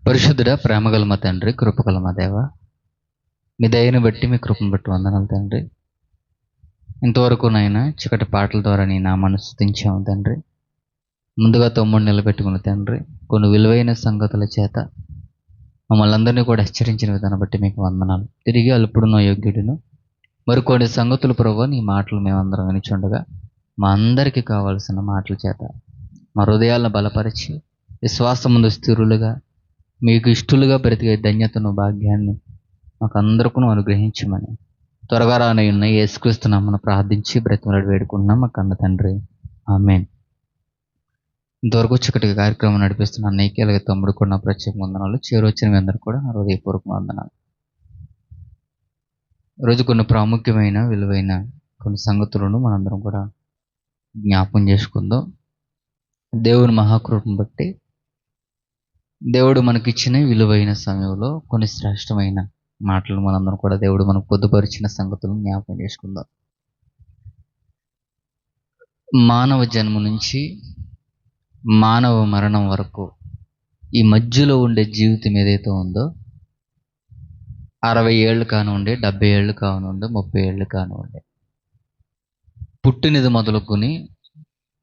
పరిశుద్ధుడ, ప్రేమగల మా తండ్రి, కృపగల మా దేవ, మీ దయను బట్టి మీ కృపను బట్టి వందనాలు తండ్రి. ఇంతవరకు నాయన చక్కటి పాటల ద్వారా నీ నామాన్ని స్తుతించాము తండ్రి. ముందుగా తమ్ముడు నిలబెట్టుకున్న తండ్రి, కొన్ని విలువైన సంగతుల చేత మమ్మల్ని అందరినీ కూడా హెచ్చరించిన విధానం బట్టి మీకు వందనాలు. తిరిగి అల్పుడున్న యోగ్యుడును మరికొన్ని సంగతులు ప్రభు నీ మాటలు మేమందరం వినిచుండగా మా అందరికీ కావాల్సిన మాటల చేత మా హృదయాలను బలపరిచి విశ్వాసం ముందు స్థిరులుగా మీకు ఇష్టలుగా బ్రతికే ధన్యతను భాగ్యాన్ని మాకు అందరికీ అనుగ్రహించమని త్వరగా రానయ్యున్న యేసుక్రీస్తు నామమున ప్రార్థించి బ్రతిమలాడి వేడుకుంటున్నాం మా కన్న తండ్రి, ఆమేన్. ఇంతవరకు చక్కటి కార్యక్రమం నడిపిస్తున్న అన్నయ్యకి అలాగే తమ్ముడు కూడా నా ప్రత్యేక వందనాలు. చేరొచ్చిన మీ అందరూ కూడా నా హృదయపూర్వక వందనాలు. ఈరోజు కొన్ని ప్రాముఖ్యమైన విలువైన కొన్ని సంగతులను మనందరం కూడా జ్ఞాపం చేసుకుందాం. దేవుని మహాకృపను బట్టి దేవుడు మనకిచ్చిన విలువైన సమయంలో కొన్ని శ్రేష్టమైన మాటలు మనందరం కూడా దేవుడు మనకు పొద్దుపరిచిన సంగతులను జ్ఞాపకం చేసుకుందాం. మానవ జన్మ నుంచి మానవ మరణం వరకు ఈ మధ్యలో ఉండే జీవితం ఏదైతే ఉందో 60 ఏళ్ళు కానివ్వండి, 70 ఏళ్ళు కానివ్వండి, 30 ఏళ్ళు కానివ్వండి, పుట్టినది మొదలుకొని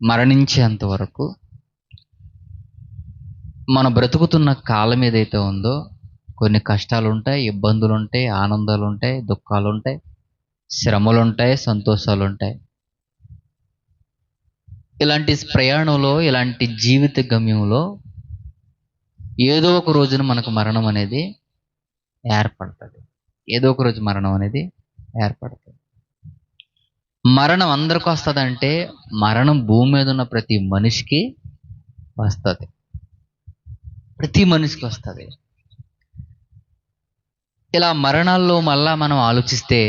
మరణించేంత వరకు మన బ్రతుకుతున్న కాలం ఏదైతే ఉందో కొన్ని కష్టాలు ఉంటాయి, ఇబ్బందులు ఉంటాయి, ఆనందాలు ఉంటాయి, దుఃఖాలు ఉంటాయి, శ్రమలు ఉంటాయి, సంతోషాలు ఉంటాయి. ఇలాంటి ప్రయాణంలో, ఇలాంటి జీవిత గమ్యంలో ఏదో ఒక రోజున మనకు మరణం అనేది ఏర్పడుతుంది. ఏదో ఒక రోజు మరణం అనేది ఏర్పడుతుంది. మరణం అందరికీ వస్తుందంటే మరణం భూమి మీద ఉన్న ప్రతి మనిషికి వస్తుంది. ప్రతి మనిషికి వస్తుంది. ఇలా మరణాల్లో మనం ఆలోచిస్తే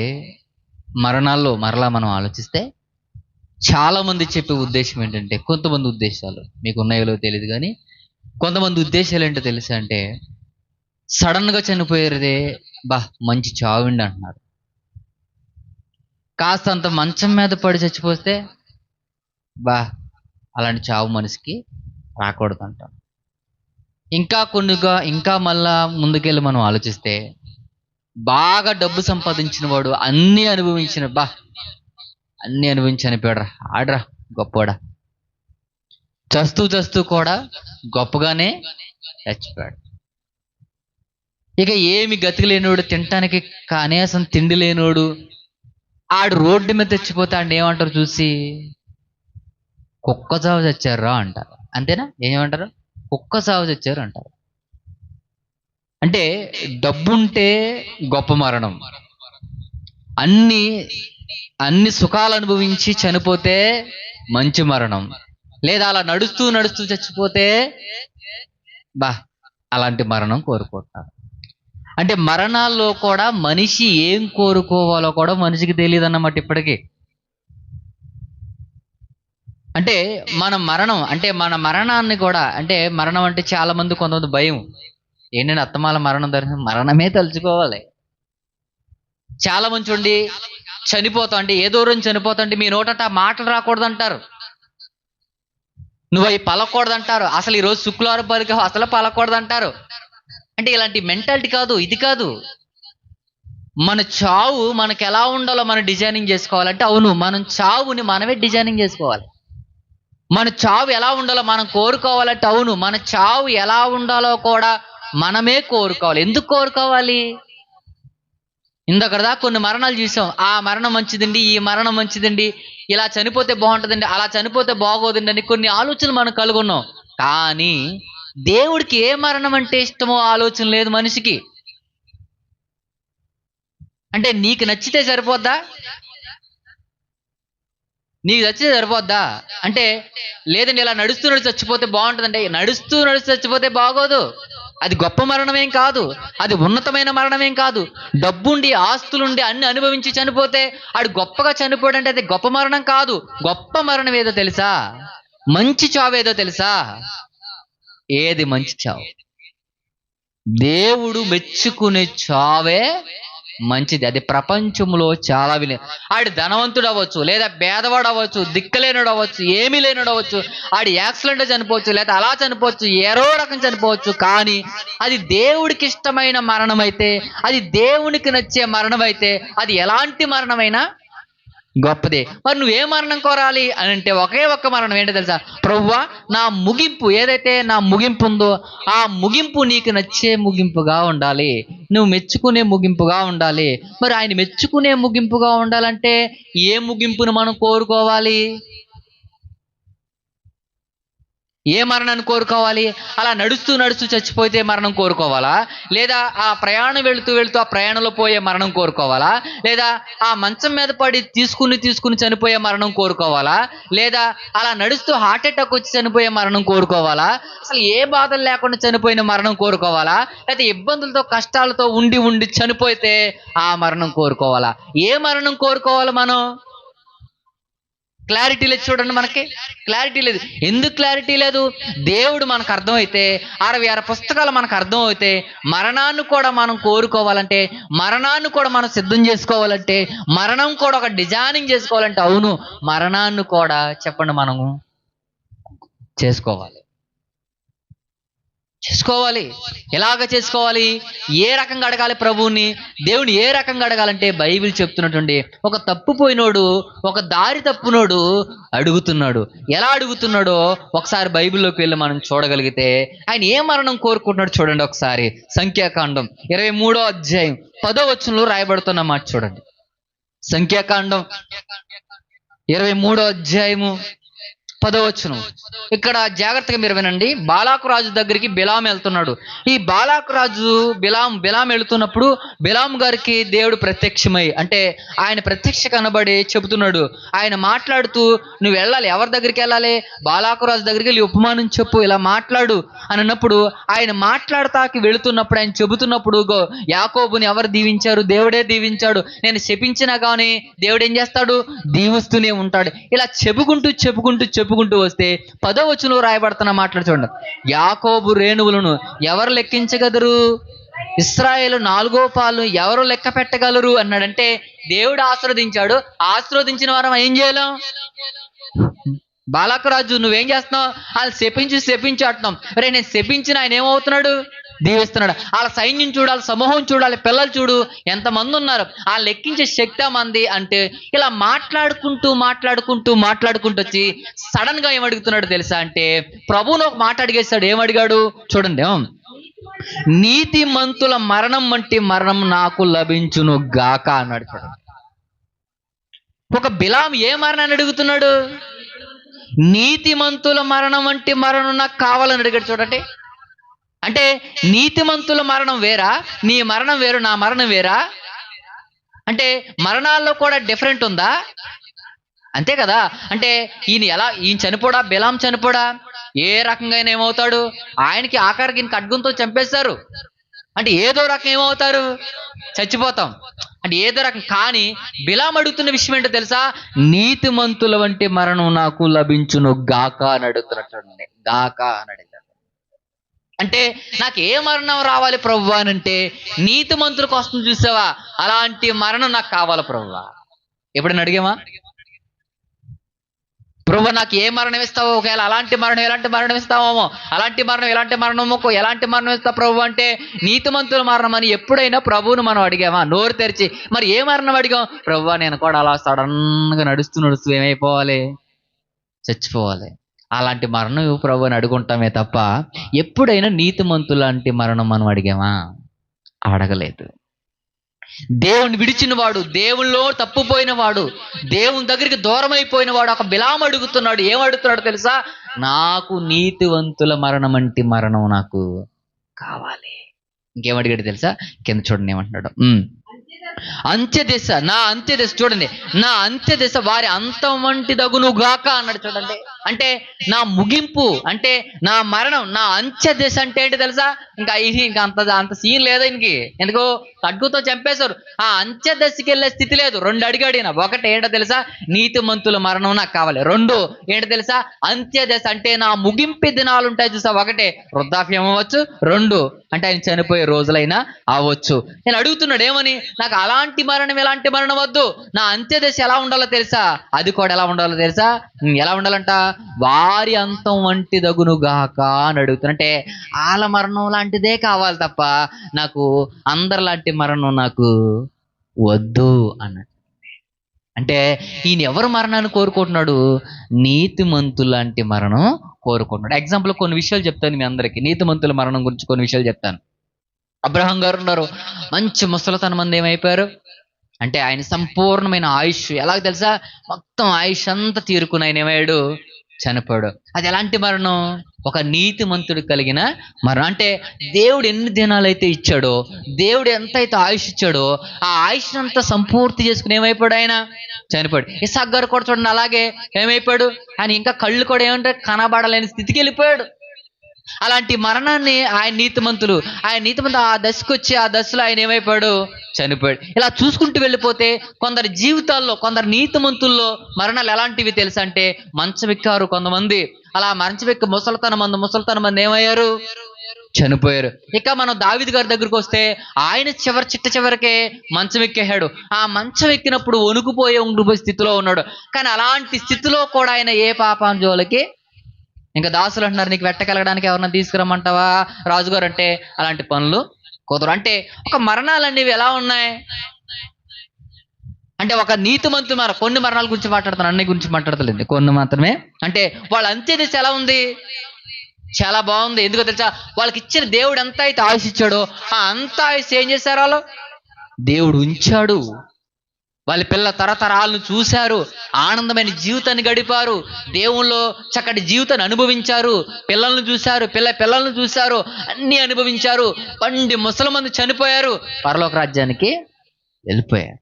చాలామంది చెప్పే ఉద్దేశం ఏంటంటే, కొంతమంది ఉద్దేశాలు మీకు ఉన్నాయో తెలియదు కానీ కొంతమంది ఉద్దేశాలు ఏంటో తెలుసా అంటే, సడన్గా చనిపోయేదే మంచి చావండి అంటున్నారు. కాస్తంత మంచం మీద పడి చచ్చిపోతే అలాంటి చావు మనిషికి రాకూడదు అంటాం. ఇంకా మళ్ళా ముందుకెళ్ళి మనం ఆలోచిస్తే, బాగా డబ్బు సంపాదించిన వాడు అన్నీ అనుభవించి చనిపోయాడు, ఆడరా గొప్పవాడా, చస్తూ కూడా గొప్పగానే చచ్చిపోయాడు. ఇక ఏమి గతికి లేనోడు, తినటానికి కనీసం తిండి లేనోడు, ఆడు రోడ్డు మీద చచ్చిపోతే ఆడు ఏమంటారు చూసి, కుక్క చావు చచ్చారా అంటారు. అంతేనా? ఏమంటారు? కుక్క చావు చచ్చారు అంటారు. అంటే డబ్బుంటే గొప్ప మరణం, అన్ని సుఖాలు అనుభవించి చనిపోతే మంచి మరణం, లేదా అలా నడుస్తూ చచ్చిపోతే అలాంటి మరణం కోరుకుంటారు. అంటే మరణాల్లో కూడా మనిషి ఏం కోరుకోవాలో కూడా మనిషికి తెలియదు అన్నమాట ఇప్పటికీ. అంటే మన మరణాన్ని కూడా, అంటే మరణం అంటే చాలా మంది కొంతమంది భయం ఏంటంటే, అత్తమాల మరణమే తలుచుకోవాలి. చాలా మంది చూడండి, చనిపోతాం అంటే ఏదో రోజు చనిపోతా అంటే మీ నోటట మాటలు రాకూడదంటారు, నువ్వు అవి పలకూడదంటారు, అసలు ఈరోజు శుక్రవారం పలిక అసలు పలకూడదంటారు. అంటే ఇలాంటి మెంటాలిటీ కాదు, ఇది కాదు. మన చావు మనకు ఎలా ఉండాలో మనం డిజైనింగ్ చేసుకోవాలంటే, అవును, మనం చావుని మనమే డిజైనింగ్ చేసుకోవాలి. మన చావు ఎలా ఉండాలో మనం కోరుకోవాలంటే, అవును, మన చావు ఎలా ఉండాలో కూడా మనమే కోరుకోవాలి. ఎందుకు కోరుకోవాలి? ఇందాక కొన్ని మరణాలు చూసాం, ఆ మరణం మంచిదండి, ఈ మరణం మంచిదండి, ఇలా చనిపోతే బాగుంటుందండి, అలా చనిపోతే బాగోదండి అని కొన్ని ఆలోచనలు మనం కలుగున్నాం. కానీ దేవుడికి ఏ మరణం అంటే ఇష్టమో ఆలోచన లేదు మనిషికి. అంటే నీకు నచ్చితే సరిపోద్దా? అంటే లేదండి ఇలా నడుస్తూ చచ్చిపోతే బాగుంటుందంటే, నడుస్తూ చచ్చిపోతే బాగోదు. అది గొప్ప మరణమేం కాదు, అది ఉన్నతమైన మరణమేం కాదు. డబ్బుండి ఆస్తులుండి అన్ని అనుభవించి చనిపోతే ఆడు గొప్పగా చనిపోయాడంటే అది గొప్ప మరణం కాదు. గొప్ప మరణం ఏదో తెలుసా? మంచి చావు ఏదో తెలుసా? ఏది మంచి చావు? దేవుడు మెచ్చుకునే చావే మంచిది. అది ప్రపంచంలో చాలా ఆడి ధనవంతుడు అవ్వచ్చు, లేదా పేదవాడు అవ్వచ్చు, దిక్కులేనుడు అవ్వచ్చు, ఏమీ లేనుడు అవ్వచ్చు, ఆడి యాక్సిడెంట్ చనిపోవచ్చు, లేదా అలా చనిపోవచ్చు, ఏరో రకం చనిపోవచ్చు. కానీ అది దేవుడికి ఇష్టమైన మరణం అయితే, అది దేవునికి నచ్చే మరణం అయితే, అది ఎలాంటి మరణమైనా గొప్పదే. మరి నువ్వే మరణం కోరాలి అని అంటే ఒకే ఒక్క మరణం ఏంటో తెలుసా? ప్రభువా, నా ముగింపు ఏదైతే నా ముగింపు ఉందో ఆ ముగింపు నీకు నచ్చే ముగింపుగా ఉండాలి, నువ్వు మెచ్చుకునే ముగింపుగా ఉండాలి. మరి ఆయన మెచ్చుకునే ముగింపుగా ఉండాలంటే ఏ ముగింపును మనం కోరుకోవాలి? ఏ మరణాన్ని కోరుకోవాలి? అలా నడుస్తూ నడుస్తూ చచ్చిపోతే మరణం కోరుకోవాలా? లేదా ఆ ప్రయాణం వెళుతూ వెళుతూ ఆ ప్రయాణంలో పోయే మరణం కోరుకోవాలా? లేదా ఆ మంచం మీద పడి తీసుకుని చనిపోయే మరణం కోరుకోవాలా? లేదా అలా నడుస్తూ హార్ట్ అటాక్ వచ్చి చనిపోయే మరణం కోరుకోవాలా? అసలు ఏ బాధలు లేకుండా చనిపోయిన మరణం కోరుకోవాలా? లేదా ఇబ్బందులతో కష్టాలతో ఉండి ఉండి చనిపోతే ఆ మరణం కోరుకోవాలా? ఏ మరణం కోరుకోవాలి మనం? క్లారిటీ లేదు. చూడండి, మనకి క్లారిటీ లేదు. ఎందుకు క్లారిటీ లేదు? దేవుడు మనకు అర్థమైతే, 66 పుస్తకాలు మనకు అర్థమైతే, మరణాన్ని కూడా మనం కోరుకోవాలంటే, మరణాన్ని కూడా మనం సిద్ధం చేసుకోవాలంటే, మరణం కూడా ఒక డిజైనింగ్ చేసుకోవాలంటే, అవును, మరణాన్ని కూడా చెప్పండి మనము చేసుకోవాలి. ఎలాగ చేసుకోవాలి? ఏ రకంగా అడగాలి ప్రభువుని? దేవుని ఏ రకంగా అడగాలంటే బైబిల్ చెప్తున్నటువంటి ఒక తప్పుపోయినోడు, ఒక దారి తప్పునోడు అడుగుతున్నాడు. ఎలా అడుగుతున్నాడో ఒకసారి బైబిల్లోకి వెళ్ళి మనం చూడగలిగితే ఆయన ఏ మరణం కోరుకుంటున్నాడు చూడండి. ఒకసారి సంఖ్యాకాండం 23వ అధ్యాయం 10వ వచనంలో రాయబడుతున్న మాట చూడండి. సంఖ్యాకాండం 23వ అధ్యాయము 10వ వచనం. ఇక్కడ జాగ్రత్తగా మీరు వినండి. బాలాకు రాజు దగ్గరికి బిలాం వెళ్తున్నాడు. ఈ బాలాకు రాజు బిలాం వెళుతున్నప్పుడు బిలాం గారికి దేవుడు ప్రత్యక్షమై, అంటే ఆయన ప్రత్యక్ష కనబడి చెబుతున్నాడు. ఆయన మాట్లాడుతూ, నువ్వు వెళ్ళాలి. ఎవరి దగ్గరికి వెళ్ళాలి? బాలాకు రాజు దగ్గరికి వెళ్ళి ఉపమానం చెప్పు, ఇలా మాట్లాడు అని అన్నప్పుడు ఆయన మాట్లాడతాకి వెళుతున్నప్పుడు ఆయన చెబుతున్నప్పుడు, యాకోబుని ఎవరు దీవించారు? దేవుడే దీవించాడు. నేను శపించినా కానీ దేవుడు ఏం చేస్తాడు? దీవిస్తూనే ఉంటాడు. ఇలా చెప్పుకుంటూ వస్తే 10వ వచనంలో రాయబడుతున్న మాటలు చూడండి. యాకోబు రేణువులను ఎవరు లెక్కించగలరు? ఇశ్రాయేలు 4వ పాలు ఎవరు లెక్క పెట్టగలరు అన్నాడంటే దేవుడు ఆశీర్వదించాడు. ఆశీర్వదించిన వారం ఏం చేయలేం? బాలాకు రాజు, నువ్వేం చేస్తున్నావు? వాళ్ళు శపించి అంటున్నాం. రే, నేను శపించిన ఆయన ఏమవుతున్నాడు? దీవిస్తున్నాడు. వాళ్ళ సైన్యం చూడాలి, సమూహం చూడాలి, పిల్లలు చూడు ఎంతమంది ఉన్నారు, వాళ్ళు లెక్కించే శక్తి మంది అంటే ఇలా మాట్లాడుకుంటూ వచ్చి సడన్ గా ఏమడుగుతున్నాడు తెలుసా? అంటే ప్రభువును ఒక మాట అడిగేశాడు. ఏమడిగాడు చూడండి. నీతిమంతుల మరణం వంటి మరణం నాకు లభించును గాక అన్నాడు. చూడండి, ఒక బిలాం ఏ మరణాన్ని అడుగుతున్నాడు? నీతిమంతుల మరణం వంటి మరణం నాకు కావాలని అడిగాడు. చూడండి, అంటే నీతిమంతుల మరణం వేరా, నీ మరణం వేరు, నా మరణం వేరా? అంటే మరణాల్లో కూడా డిఫరెంట్ ఉందా? అంతే కదా. అంటే ఈయన చనిపోడా? బిలాం చనిపోడా? ఏ రకంగా ఏమవుతాడు? ఆయనకి ఆఖరికి ఖడ్గంతో చంపేస్తారు. అంటే ఏదో రకం ఏమవుతారు? చచ్చిపోతాం. అంటే ఏదో రకం. కానీ బిలాం అడుగుతున్న విషయం ఏంటో తెలుసా? నీతిమంతుల వంటి మరణం నాకు లభించును గాక అని అడుగుతున్నట్టు. గాక అని అడుగుతాడు. అంటే నాకు ఏ మరణం రావాలి ప్రభువా అని అంటే, నీతిమంతుల కోసం చూసావా, అలాంటి మరణం నాకు కావాలి ప్రభువా. ఎప్పుడైనా అడిగామా? ప్రభువా నాకు ఏ మరణం ఇస్తావో, ఒకవేళ అలాంటి మరణం ఎలాంటి మరణం ఇస్తావేమో, అలాంటి మరణం ఎలాంటి మరణమో, ఎలాంటి మరణం ఇస్తావు ప్రభు అంటే నీతిమంతుల మరణం అని ఎప్పుడైనా ప్రభువును మనం అడిగామా? నోరు తెరిచి. మరి ఏ మరణం అడిగాం? ప్రభువా నేను కూడా అలా సడన్గా నడుస్తూ ఏమైపోవాలి? చచ్చిపోవాలి. అలాంటి మరణం ప్రభువుని అడుగుంటామే తప్ప ఎప్పుడైనా నీతిమంతులాంటి మరణం మనం అడిగామా? అడగలేదు. దేవుని విడిచిన వాడు, దేవుల్లో తప్పుపోయిన వాడు, దేవుని దగ్గరికి దూరం అయిపోయిన వాడు ఒక బిలాం అడుగుతున్నాడు. ఏమడుగుతున్నాడు తెలుసా? నాకు నీతివంతుల మరణం వంటి మరణం నాకు కావాలి. ఇంకేమడిగాడు తెలుసా? కింద చూడండి ఏమంటున్నాడు. నా అంత్యదశ చూడండి, నా అంత్యదశ వారి అంతం వంటి దగును గాక అన్నాడు. చూడండి, అంటే నా ముగింపు, అంటే నా మరణం, నా అంత్య దశ అంటే ఏంటి తెలుసా? ఇంకా అంత సీన్ లేదు ఇంక. ఎందుకో ఖడ్గుతో చంపేశారు. ఆ అంత్య దశకి వెళ్ళే స్థితి లేదు. 2 అడిగాడు ఈయన. ఒకటి ఏంటో తెలుసా? నీతిమంతుల మరణం నాకు కావాలి. 2 ఏంటో తెలుసా? అంత్య దశ అంటే నా ముగింపు దినాలు ఉంటాయి చూసా. ఒకటే వృద్ధాప్యం అవ్వచ్చు, 2 అంటే ఆయన చనిపోయే రోజులైనా అవ్వచ్చు. నేను అడుగుతున్నాడు ఏమని? నాకు అలాంటి మరణం, ఎలాంటి మరణం వద్దు. నా అంత్య దశ ఎలా ఉండాలో తెలుసా? అది కూడా ఎలా ఉండాలో తెలుసా? ఎలా ఉండాలంట? వారి అంతం వంటి దగునుగాక అని అడుగుతున్నా. అంటే వాళ్ళ మరణం లాంటిదే కావాలి తప్ప నాకు అందరిలాంటి మరణం నాకు వద్దు అన్నాడు. అంటే ఈయన ఎవరు మరణాన్ని కోరుకుంటున్నాడు? నీతిమంతుల లాంటి మరణం కోరుకుంటున్నాడు. ఎగ్జాంపుల్ కొన్ని విషయాలు చెప్తాను మీ అందరికీ. నీతిమంతుల మరణం గురించి కొన్ని విషయాలు చెప్తాను. అబ్రహాం గారు ఉన్నారు. మంచి ముసలితనం మంది ఏమైపోయారు అంటే ఆయన సంపూర్ణమైన ఆయుష్ ఎలాగ తెలుసా? మొత్తం ఆయుష్ అంతా తీరుకుని ఆయన ఏమయ్యాడు? చనిపోయాడు. అది ఎలాంటి మరణం? ఒక నీతిమంతుడు కలిగిన మరణం. అంటే దేవుడు ఎన్ని దినాలు అయితే ఇచ్చాడో, దేవుడు ఎంత అయితే ఆయుష్ ఇచ్చాడో, ఆ ఆయుష్ అంతా సంపూర్తి చేసుకుని ఏమైపోయాడు? ఆయన చనిపోయాడు. ఇసాక్ గారు కూడా చూడండి అలాగే ఏమైపోయాడు? ఆయన ఇంకా కళ్ళు కూడా ఏమంటే కనబడలేని స్థితికి వెళ్ళిపోయాడు. అలాంటి మరణాన్ని ఆయన నీతిమంతులు ఆ దశకు వచ్చి ఆ దశలో ఆయన ఏమైపోయాడు? చనిపోయాడు. ఇలా చూసుకుంటూ వెళ్ళిపోతే కొందరి జీవితాల్లో, కొందరు నీతిమంతుల్లో మరణాలు ఎలాంటివి తెలుసా? అంటే మంచం ఎక్కారు కొంతమంది. అలా మంచం ఎక్కి ముసలితనం మంది ఏమయ్యారు? చనిపోయారు. ఇక మనం దావీదు గారి దగ్గరికి వస్తే ఆయన చివరికే మంచం ఎక్కేశాడు. ఆ మంచం ఎక్కినప్పుడు ఉండిపోయే స్థితిలో ఉన్నాడు. కానీ అలాంటి స్థితిలో కూడా ఆయన ఏ పాపం జోలికి ఇంకా దాసులు అంటున్నారు, నీకు వెట్టగలగడానికి ఎవరన్నా తీసుకురమ్మంటావా రాజుగారు అంటే అలాంటి పనులు కుదరు. అంటే ఒక మరణాలు అనేవి ఎలా ఉన్నాయి అంటే ఒక నీతిమంతు కొన్ని మరణాల గురించి మాట్లాడుతాను, అన్ని గురించి మాట్లాడతలేదు, కొన్ని మాత్రమే. అంటే వాళ్ళ అంత్యదశ ఎలా ఉంది? చాలా బాగుంది. ఎందుకో తెలుసా? వాళ్ళకి ఇచ్చిన దేవుడు ఎంత అయితే ఆశించాడో ఆ అంత ఆయుష్ ఏం చేశారు? వాళ్ళు దేవుడు ఉంచాడు. వాళ్ళ పిల్లల తరతరాలను చూశారు, ఆనందమైన జీవితాన్ని గడిపారు, దేవుల్లో చక్కటి జీవితాన్ని అనుభవించారు, పిల్లలను చూశారు, పిల్లలను చూశారు, అన్ని అనుభవించారు. ముసలిమంది చనిపోయారు, పరలోక రాజ్యానికి వెళ్ళిపోయారు.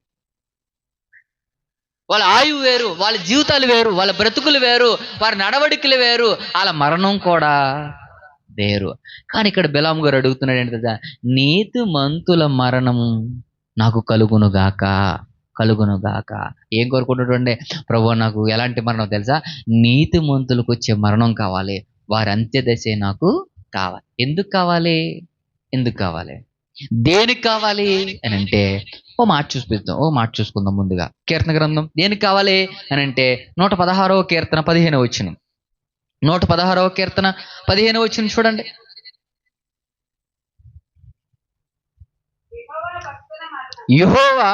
వాళ్ళ ఆయువు వేరు, వాళ్ళ జీవితాలు వేరు, వాళ్ళ బ్రతుకులు వేరు, వారి నడవడికలు వేరు, వాళ్ళ మరణం కూడా వేరు. కానీ ఇక్కడ బిలాము గారు అడుగుతున్నాడు ఏంటి కదా? నీతిమంతుల మరణం నాకు కలుగునుగాక. ఏం కోరుకుంటున్నాడు? ప్రభు నాకు ఎలాంటి మరణం తెలుసా? నీతిమంతులకు వచ్చే మరణం కావాలి, వారి అంత్యదశే నాకు కావాలి. ఎందుకు కావాలి? దేనికి కావాలి అని అంటే ఓ మాట చూసుకుందాం ముందుగా. కీర్తన గ్రంథం దేనికి కావాలి అని అంటే 116వ కీర్తన 15వ వచనం. 116వ కీర్తన 15వ వచనం చూడండి. యెహోవా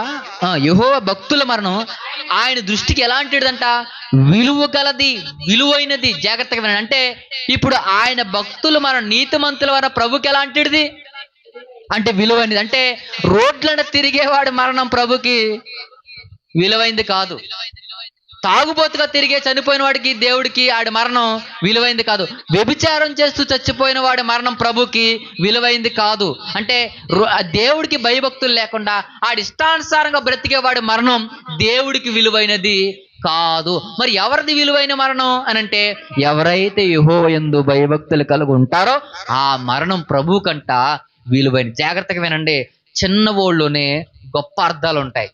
భక్తుల మరణం ఆయన దృష్టికి ఎలాంటిదంట? విలువైనది. జాగ్రత్తగా వినండి. అంటే ఇప్పుడు ఆయన భక్తుల మరణం, నీతిమంతుల మరణం ప్రభుకి ఎలాంటిది అంటే విలువైనది. అంటే రోడ్లను తిరిగేవాడి మరణం ప్రభుకి విలువైంది కాదు. తాగుబోతుగా తిరిగే చనిపోయిన వాడికి, దేవుడికి ఆడి మరణం విలువైంది కాదు. వ్యభిచారం చేస్తూ చచ్చిపోయిన వాడి మరణం ప్రభుకి విలువైంది కాదు. అంటే దేవుడికి భయభక్తులు లేకుండా ఆడి ఇష్టానుసారంగా బ్రతికేవాడి మరణం దేవుడికి విలువైనది కాదు. మరి ఎవరిది విలువైన మరణం అని అంటే ఎవరైతే యెహోవా యందు భయభక్తులు కలిగి ఉంటారో ఆ మరణం ప్రభు కంట విలువైన. జాగ్రత్తగా వినండి. చిన్న ఊళ్ళోనే గొప్ప అర్థాలు ఉంటాయి.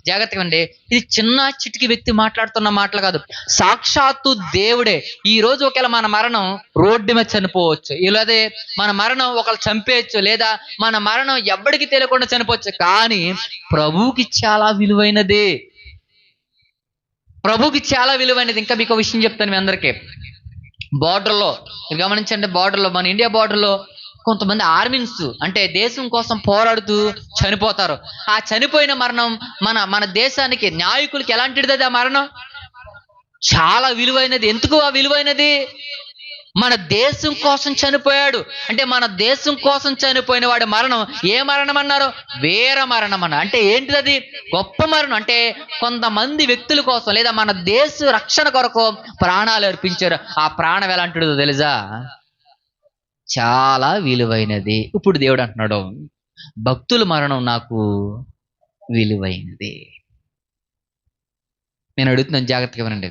జాగ్రత్తగా అండి. ఇది చిన్న చిటికి వ్యక్తి మాట్లాడుతున్న మాటలు కాదు, సాక్షాత్తు దేవుడే. ఈ రోజు ఒకవేళ మన మరణం రోడ్డు మీద చనిపోవచ్చు, లేదా మన మరణం ఒకళ్ళు చంపేయచ్చు, లేదా మన మరణం ఎవ్వడికి తెలియకుండా చనిపోవచ్చు. కానీ ప్రభువుకి చాలా విలువైనది. ఇంకా మీకు విషయం చెప్తాను మీ అందరికీ. బార్డర్లో మీరు గమనించండి, మన ఇండియా బార్డర్లో కొంతమంది ఆర్మీన్స్ అంటే దేశం కోసం పోరాడుతూ చనిపోతారు. ఆ చనిపోయిన మరణం మన దేశానికి, నాయకులకి ఎలాంటిది? ఆ మరణం చాలా విలువైనది. ఎందుకు ఆ విలువైనది? మన దేశం కోసం చనిపోయాడు. అంటే మన దేశం కోసం చనిపోయిన వాడి మరణం ఏ మరణం అన్నారు? వీర మరణం అన్నారు. అంటే ఏంటిది? గొప్ప మరణం. అంటే కొంతమంది వ్యక్తుల కోసం లేదా మన దేశ రక్షణ కొరకు ప్రాణాలు అర్పించారు. ఆ ప్రాణం ఎలాంటిదో తెలుసా? చాలా విలువైనది. ఇప్పుడు దేవుడు అంటున్నాడు, భక్తుల మరణం నాకు విలువైనది. నేను అడుగుతున్నాను, జాగ్రత్తగా వినండి.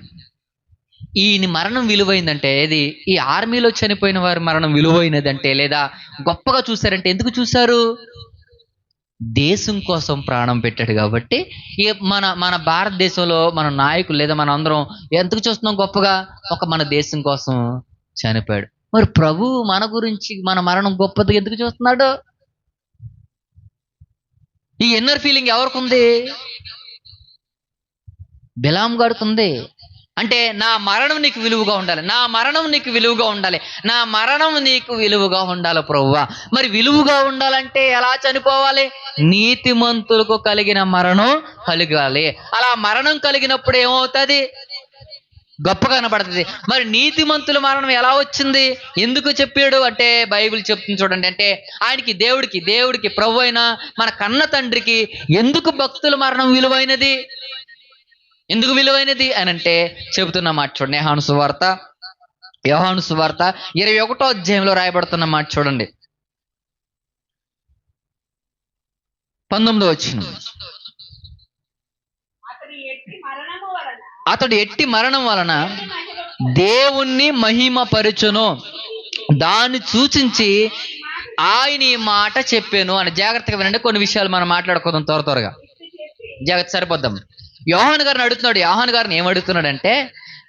ఈయన మరణం విలువైందంటే ఇది ఈ ఆర్మీలో చనిపోయిన వారి మరణం విలువైనదంటే లేదా గొప్పగా చూశారంటే ఎందుకు చూశారు? దేశం కోసం ప్రాణం పెట్టాడు కాబట్టి. మన మన భారతదేశంలో మన నాయకులు లేదా మన అందరం ఎందుకు చూస్తున్నాం గొప్పగా? మన దేశం కోసం చనిపోయాడు. మరి ప్రభువు మన గురించి మన మరణం గొప్పది ఎందుకు చూస్తున్నాడు? ఈ ఇన్నర్ ఫీలింగ్ ఎవరికి ఉంది? బిలాం గాడికి ఉంది. అంటే నా మరణం నీకు విలువగా ఉండాలి, నా మరణం నీకు విలువగా ఉండాలి, నా మరణం నీకు విలువగా ఉండాలి ప్రభువా. మరి విలువగా ఉండాలంటే ఎలా చనిపోవాలి? నీతిమంతులకు కలిగిన మరణం కలగాలి. అలా మరణం కలిగినప్పుడు ఏమవుతుంది? గొప్పగా కనపడుతుంది. మరి నీతిమంతుల మరణం ఎలా వచ్చింది? ఎందుకు చెప్పాడు అంటే బైబిల్ చెప్తుంది చూడండి. అంటే ఆయనకి దేవుడికి ప్రభు అయిన మన కన్న తండ్రికి ఎందుకు భక్తుల మరణం విలువైనది? ఎందుకు విలువైనది అని అంటే చెబుతున్న మాట చూడండి. యోహాను సువార్త 21వ అధ్యాయంలో రాయబడుతున్న మాట చూడండి. 19వ వచనం. అతడు ఎట్టి మరణం వలన దేవుణ్ణి మహిమపరచును, దాన్ని సూచించి ఆయన ఈ మాట చెప్పాను అని. జాగ్రత్తగా వినండి, కొన్ని విషయాలు మనం మాట్లాడుకుందాం త్వరగా. జాగ్రత్త సరిపోద్దాం. యోహాను గారిని అడుగుతున్నాడు. యోహాను గారిని ఏమడుగుతున్నాడంటే,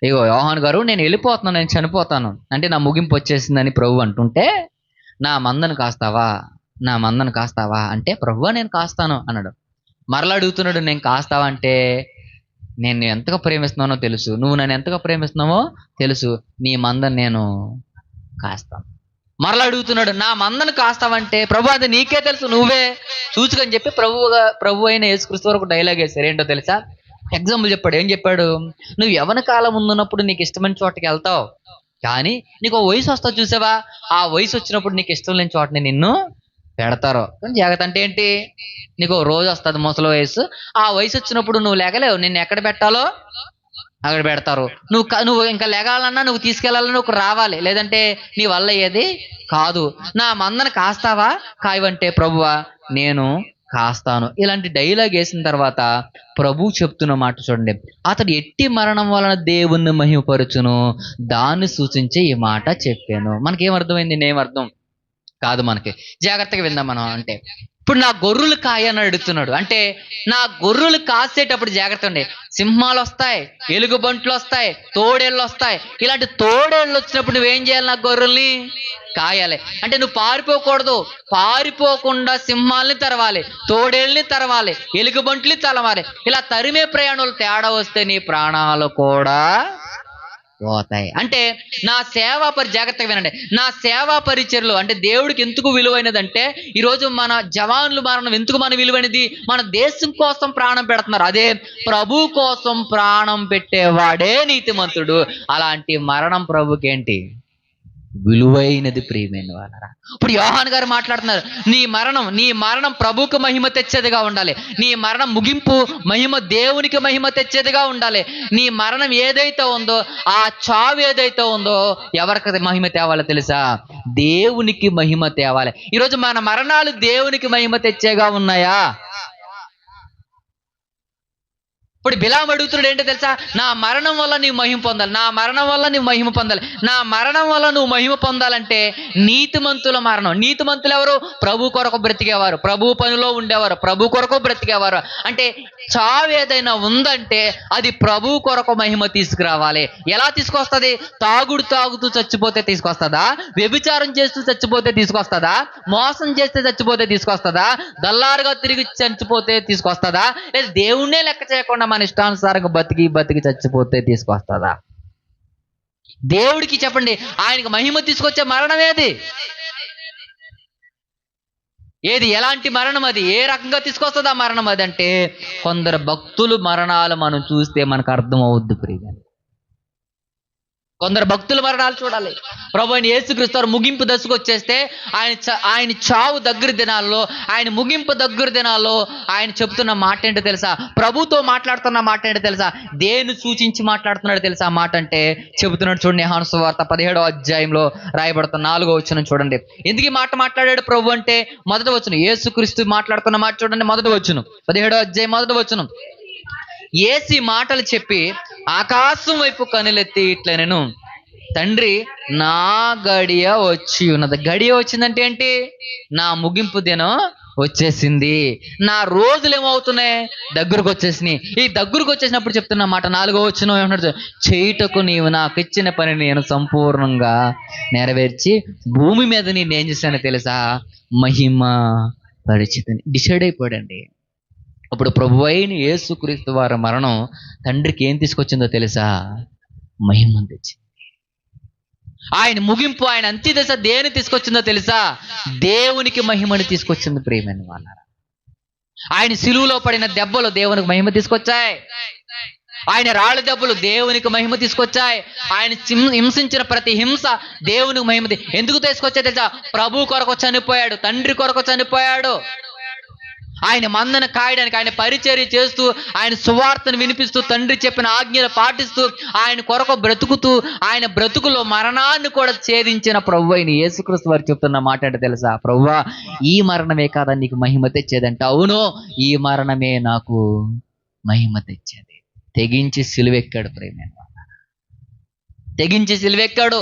ఇగో యోహాను గారు, నేను వెళ్ళిపోతున్నాను, నేను చనిపోతాను అంటే నా ముగింపు వచ్చేసిందని ప్రభు అంటుంటే, నా మందను కాస్తావా అంటే, ప్రభువా నేను కాస్తాను అన్నాడు. మరలా అడుగుతున్నాడు, నేను కాస్తావా అంటే, నేను ఎంతగా ప్రేమిస్తున్నానో తెలుసు, నువ్వు నన్ను ఎంతగా ప్రేమిస్తున్నావో తెలుసు, నీ మందను నేను కాస్తాను. మరలా అడుగుతున్నాడు, నా మందను కాస్తావంటే, ప్రభు అది నీకే తెలుసు, నువ్వే చూచుకని చెప్పి ప్రభు అయిన యేసుక్రీస్తు వరకు డైలాగ్ వేశారు. ఏంటో తెలుసా? ఎగ్జాంపుల్ చెప్పాడు. ఏం చెప్పాడు? నువ్వు యవ్వన కాలం ఉన్నప్పుడు నీకు ఇష్టమైన చోటకి వెళ్తావు, కానీ నీకు వయసు వస్తావు చూసావా, ఆ వయసు వచ్చినప్పుడు నీకు ఇష్టం లేని చోటని నిన్ను పెడతారు. జాగ్రత్త. అంటే ఏంటి? నీకు రోజు వస్తుంది ముసలి వయసు, ఆ వయసు వచ్చినప్పుడు నువ్వు లేగలేవు, నిన్ను ఎక్కడ పెట్టాలో అక్కడ పెడతారు. నువ్వు ఇంకా లెగాలన్నా, నువ్వు తీసుకెళ్లాలన్నా నువ్వు రావాలి, లేదంటే నీ వల్ల ఏది కాదు. నా మందను కాస్తావా? కాయవంటే, ప్రభువా నేను కాస్తాను. ఇలాంటి డైలాగ్ వేసిన తర్వాత ప్రభు చెప్తున్న మాట చూడండి. అతడు ఎట్టి మరణం వలన దేవుణ్ణి మహిమపరచును, దాన్ని సూచించే ఈ మాట చెప్పాను. మనకేమర్థమైంది? నేమర్థం కాదు మనకి. జాగ్రత్తగా విందాం మనం. అంటే ఇప్పుడు నా గొర్రెలు కాయ అని అడుగుతున్నాడు. అంటే నా గొర్రెలు కాసేటప్పుడు జాగ్రత్త ఉండే, సింహాలు వస్తాయి, ఎలుగుబంట్లు వస్తాయి, తోడేళ్ళు వస్తాయి. ఇలాంటి తోడేళ్ళు వచ్చినప్పుడు నువ్వేం చేయాలి? నా గొర్రెల్ని కాయాలి. అంటే నువ్వు పారిపోకూడదు, పారిపోకుండా సింహాలని తరవాలి, తోడేళ్ళని తరవాలి, ఎలుగుబంట్లని తరవాలి. ఇలా తరిమే ప్రయాణాలు తేడా వస్తే నీ ప్రాణాలు కూడా పోతాయి. అంటే నా సేవా జాగ్రత్తగా వినండి, నా సేవా పరిచర్లు అంటే దేవుడికి ఎందుకు విలువైనదంటే, ఈరోజు మన జవాన్లు మరణం ఎందుకు మన విలువైనది? మన దేశం కోసం ప్రాణం పెడుతున్నారు. అదే ప్రభు కోసం ప్రాణం పెట్టేవాడే నీతిమంతుడు. అలాంటి మరణం ప్రభుకేంటి? విలువైనది. ప్రియమైన వాళ్ళరా, ఇప్పుడు యోహాను గారు మాట్లాడుతున్నారు, నీ మరణం ప్రభువుకు మహిమ తెచ్చేదిగా ఉండాలి, నీ మరణం ముగింపు మహిమ దేవునికి మహిమ తెచ్చేదిగా ఉండాలి. నీ మరణం ఏదైతే ఉందో, ఆ చావు ఏదైతే ఉందో ఎవరికి మహిమ తేవాలో తెలుసా? దేవునికి మహిమ తేవాలి. ఈరోజు మన మరణాలు దేవునికి మహిమ తెచ్చేగా ఉన్నాయా? ఇప్పుడు బిలాం అడుగుతున్నాడు ఏంటో తెలుసా? నా మరణం వల్ల నీవు మహిమ పొందాలి, నా మరణం వల్ల నీవు మహిమ పొందాలి. నా మరణం వల్ల నువ్వు మహిమ పొందాలంటే నీతిమంతుల మరణం. నీతిమంతులు ఎవరు? ప్రభు కొరకు బ్రతికేవారు, ప్రభు పనిలో ఉండేవారు, ప్రభు కొరకు బ్రతికేవారు. అంటే చావు ఏదైనా ఉందంటే అది ప్రభు కొరకు మహిమ తీసుకురావాలి. ఎలా తీసుకొస్తుంది? తాగుతూ చచ్చిపోతే తీసుకొస్తుందా? వ్యభిచారం చేస్తూ చచ్చిపోతే తీసుకొస్తుందా? మోసం చేస్తే చచ్చిపోతే తీసుకొస్తుందా? దల్లారుగా తిరిగి చచ్చిపోతే తీసుకొస్తుందా? లేదా దేవుణ్ణే లెక్క చేయకుండా మన ఇష్టానుసారంగా బతికి చచ్చిపోతే తీసుకొస్తుందా? దేవుడికి చెప్పండి, ఆయనకి మహిమ తీసుకొచ్చే మరణం ఏది? ఎలాంటి మరణం అది? ఏ రకంగా తీసుకొస్తుంది ఆ మరణం? అది అంటే కొందరు భక్తులు మరణాలు మనం చూస్తే మనకు అర్థం అవుద్ది ప్రియమైన. కొందరు భక్తుల మరణాలు చూడాలి. ప్రభు అయిన యేసుక్రీస్తు ముగింపు దశకు వచ్చేస్తే ఆయన చావు దగ్గర దినాల్లో, ఆయన ముగింపు దగ్గర దినాల్లో ఆయన చెప్తున్న మాట ఏంటో తెలుసా? ప్రభుతో మాట్లాడుతున్న మాట ఏంటో తెలుసా? దేన్ని సూచించి మాట్లాడుతున్నాడు తెలుసా? ఆ మాట అంటే చెబుతున్నాడు చూడండి. యోహాను సువార్త 17వ అధ్యాయంలో రాయబడుతున్న 4వ వచనం చూడండి. ఎందుకు ఈ మాట మాట్లాడాడు ప్రభు అంటే? మొదటి వచనం. యేసుక్రీస్తు మాట్లాడుతున్న మాట చూడండి, మొదటి వచనం, 17వ అధ్యాయం మొదటి వచనం. ఏసి మాటలు చెప్పి ఆకాశం వైపు కనులెత్తి ఇట్లా నేను, తండ్రి నా గడియ వచ్చి ఉన్నది. గడియ వచ్చిందంటే ఏంటి? నా ముగింపు దినం వచ్చేసింది. నా రోజులు ఏమవుతున్నాయి? దగ్గరకు వచ్చేసినాయి. ఈ దగ్గరకు వచ్చేసినప్పుడు చెప్తున్న మాట 4వ వచనం ఏమన్నాడు? చేయుటకు నీవు నాకు ఇచ్చిన పని నేను సంపూర్ణంగా నెరవేర్చి భూమి మీద నేను ఏం చేశానో తెలుసా? మహిమ పరిచితిని. డిసైడ్ అయిపోయాడండి. అప్పుడు ప్రభువైన యేసుక్రీస్తు వారి మరణం తండ్రికి ఏం తీసుకొచ్చిందో తెలుసా? మహిమను తెచ్చింది. ఆయన ముగింపు, ఆయన అంత్యదశ దేని తీసుకొచ్చిందో తెలుసా? దేవునికి మహిమని తీసుకొచ్చింది. ప్రియమైన వాళ్ళారా, ఆయన సిలువలో పడిన దెబ్బలు దేవునికి మహిమ తీసుకొచ్చాయి. ఆయన రాళ్ళ దెబ్బలు దేవునికి మహిమ తీసుకొచ్చాయి. ఆయన హింసించిన ప్రతి హింస దేవునికి మహిమ ఎందుకు తీసుకొచ్చాయి తెలుసా? ప్రభు కొరకు చనిపోయాడు, తండ్రి కొరకు చనిపోయాడు. ఆయన మందను కాయడానికి, ఆయన పరిచర్య చేస్తూ, ఆయన సువార్తను వినిపిస్తూ, తండ్రి చెప్పిన ఆజ్ఞలు పాటిస్తూ, ఆయన కొరకు బ్రతుకుతూ, ఆయన బ్రతుకులో మరణాన్ని కూడా ఛేదించిన ప్రభు అయిన యేసుక్రీస్తు వారు చెప్తున్న మాట అంటే తెలుసా? ప్రభువా, ఈ మరణమే కాదా నీకు మహిమ తెచ్చేదంట? అవును, ఈ మరణమే నాకు మహిమ తెచ్చేది. తెగించి సిలువెక్కాడు. ప్రేమైన తెగించి సిలువెక్కాడు.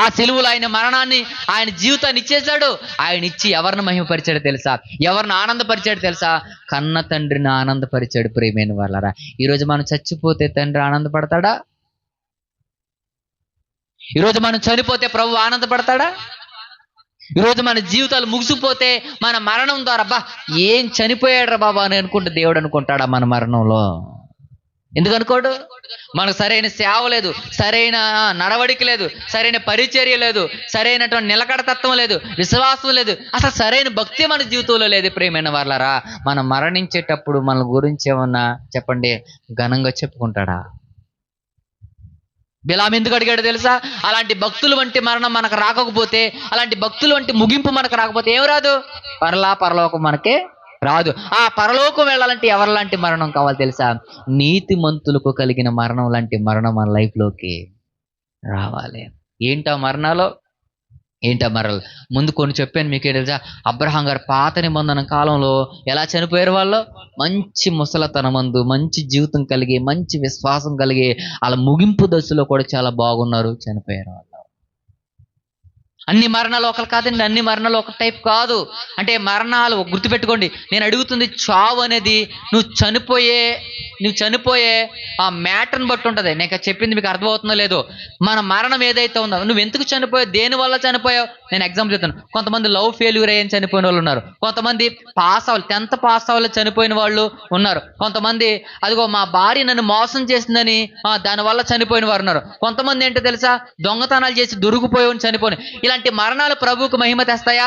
ఆ సిలువలో ఆయన మరణాన్ని, ఆయన జీవితాన్ని ఇచ్చేశాడు. ఆయన ఇచ్చి ఎవరిని మహిమపరిచాడు తెలుసా? ఎవరిని ఆనందపరిచాడు తెలుసా? కన్న తండ్రిని ఆనందపరిచాడు. ప్రియమైన వాళ్ళారా, ఈరోజు మనం చచ్చిపోతే తండ్రి ఆనందపడతాడా? ఈరోజు మనం చనిపోతే ప్రభు ఆనందపడతాడా? ఈరోజు మన జీవితాలు ముగిసిపోతే, మన మరణం ద్వారా బా ఏం చనిపోయాడు బాబా అని అనుకుంటే దేవుడు అనుకుంటాడా మన మరణంలో? ఎందుకు అనుకోడు? మనకు సరైన సేవ లేదు, సరైన నడవడిక లేదు, సరైన పరిచర్య లేదు, సరైనటువంటి నిలకడతత్వం లేదు, విశ్వాసం లేదు, అసలు సరైన భక్తి మన జీవితంలో లేదు. ప్రియమైన వాళ్ళారా, మనం మరణించేటప్పుడు మన గురించి ఏమన్నా చెప్పండి ఘనంగా చెప్పుకుంటాడా? బిలాము ఎందుకు అడిగాడు తెలుసా? అలాంటి భక్తులు వంటి మరణం మనకు రాకపోతే, అలాంటి భక్తులు వంటి ముగింపు మనకు రాకపోతే ఏం రాదు? పరలోకం మనకే రాదు. ఆ పరలోకం వెళ్ళాలంటే ఎవరిలాంటి మరణం కావాలి తెలుసా? నీతిమంతులకు కలిగిన మరణం లాంటి మరణం మన లైఫ్లోకి రావాలి. ఏంటా మరణాలు? ముందు కొన్ని చెప్పాను మీకు. తెలుసా? అబ్రహాం గారు పాత నిబంధన కాలంలో ఎలా చనిపోయారు? వాళ్ళు మంచి ముసలతనమందు, మంచి జీవితం కలిగి, మంచి విశ్వాసం కలిగి, వాళ్ళ ముగింపు దశలో కూడా చాలా బాగున్నారు, చనిపోయారు వాళ్ళు. అన్ని మరణాలు ఒకరు కాదండి, అన్ని మరణాలు ఒక టైప్ కాదు. అంటే మరణాలు గుర్తుపెట్టుకోండి. నేను అడుగుతుంది, చావు అనేది నువ్వు చనిపోయే ఆ మ్యాటర్ని బట్టి ఉంటుంది. నేను చెప్పింది మీకు అర్థమవుతుందో లేదో? మన మరణం ఏదైతే ఉందో, నువ్వు ఎందుకు చనిపోయావు, దేని వల్ల చనిపోయావు? నేను ఎగ్జాంపుల్ చెప్తాను. కొంతమంది లవ్ ఫెయిల్యూర్ అయ్యని చనిపోయిన వాళ్ళు ఉన్నారు. కొంతమంది 10th పాస్ అవ్వాలి చనిపోయిన వాళ్ళు ఉన్నారు. కొంతమంది అదిగో మా భార్య నన్ను మోసం చేసిందని దానివల్ల చనిపోయిన వారు ఉన్నారు. కొంతమంది ఏంటో తెలుసా? దొంగతనాలు చేసి దొరికిపోయావని చనిపోయిన. ఇలాంటి మరణాలు ప్రభువుకు మహిమ తెస్తాయా?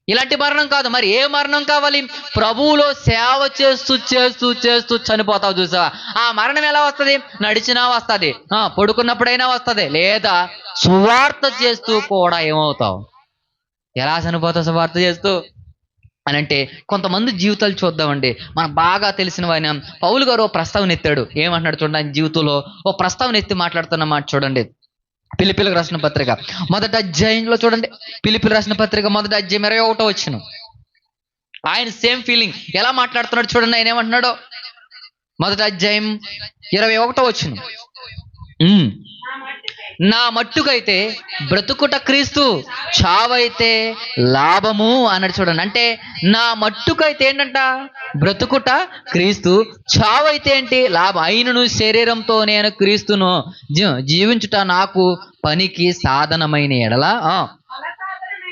ఇలాంటి మరణం కాదు. మరి ఏ మరణం కావాలి? ప్రభువులో సేవ చేస్తూ చేస్తూ చేస్తూ చనిపోతావు చూసావా? ఆ మరణం ఎలా వస్తుంది? నడిచినా వస్తుంది, పడుకున్నప్పుడైనా వస్తుంది, లేదా సువార్త చేస్తూ కూడా ఏమవుతావు? ఎలా చనిపోతావు సువార్త చేస్తూ అని అంటే? కొంతమంది జీవితాలు చూద్దామండి. మనకు బాగా తెలిసిన ఆయన పౌలు గారు ఓ ప్రస్తావన ఎత్తాడు. ఏమంటున్నాడు చూడండి. ఆయన జీవితంలో ఓ ప్రస్తావన ఎత్తి మాట్లాడుతున్న మాట చూడండి. ఫిలిప్పీలకు రాసిన పత్రిక 1వ అధ్యాయంలో చూడండి. ఫిలిప్పీలకు రాసిన పత్రిక 1వ అధ్యాయం 21వ వచనం. ఆయన సేమ్ ఫీలింగ్ ఎలా మాట్లాడుతున్నాడు చూడండి. ఆయన ఏమంటున్నాడో 1వ అధ్యాయం 21వ వచనం. నా మట్టుకైతే బ్రతుకుట క్రీస్తు, చావైతే లాభము అన్నాడు చూడండి. అంటే నా మట్టుకైతే ఏంటంట? బ్రతుకుట క్రీస్తు, చావైతే ఏంటి? లాభం. అయినను శరీరంతో నేను క్రీస్తును జీవించుట నాకు పనికి సాధనమైన ఎడల,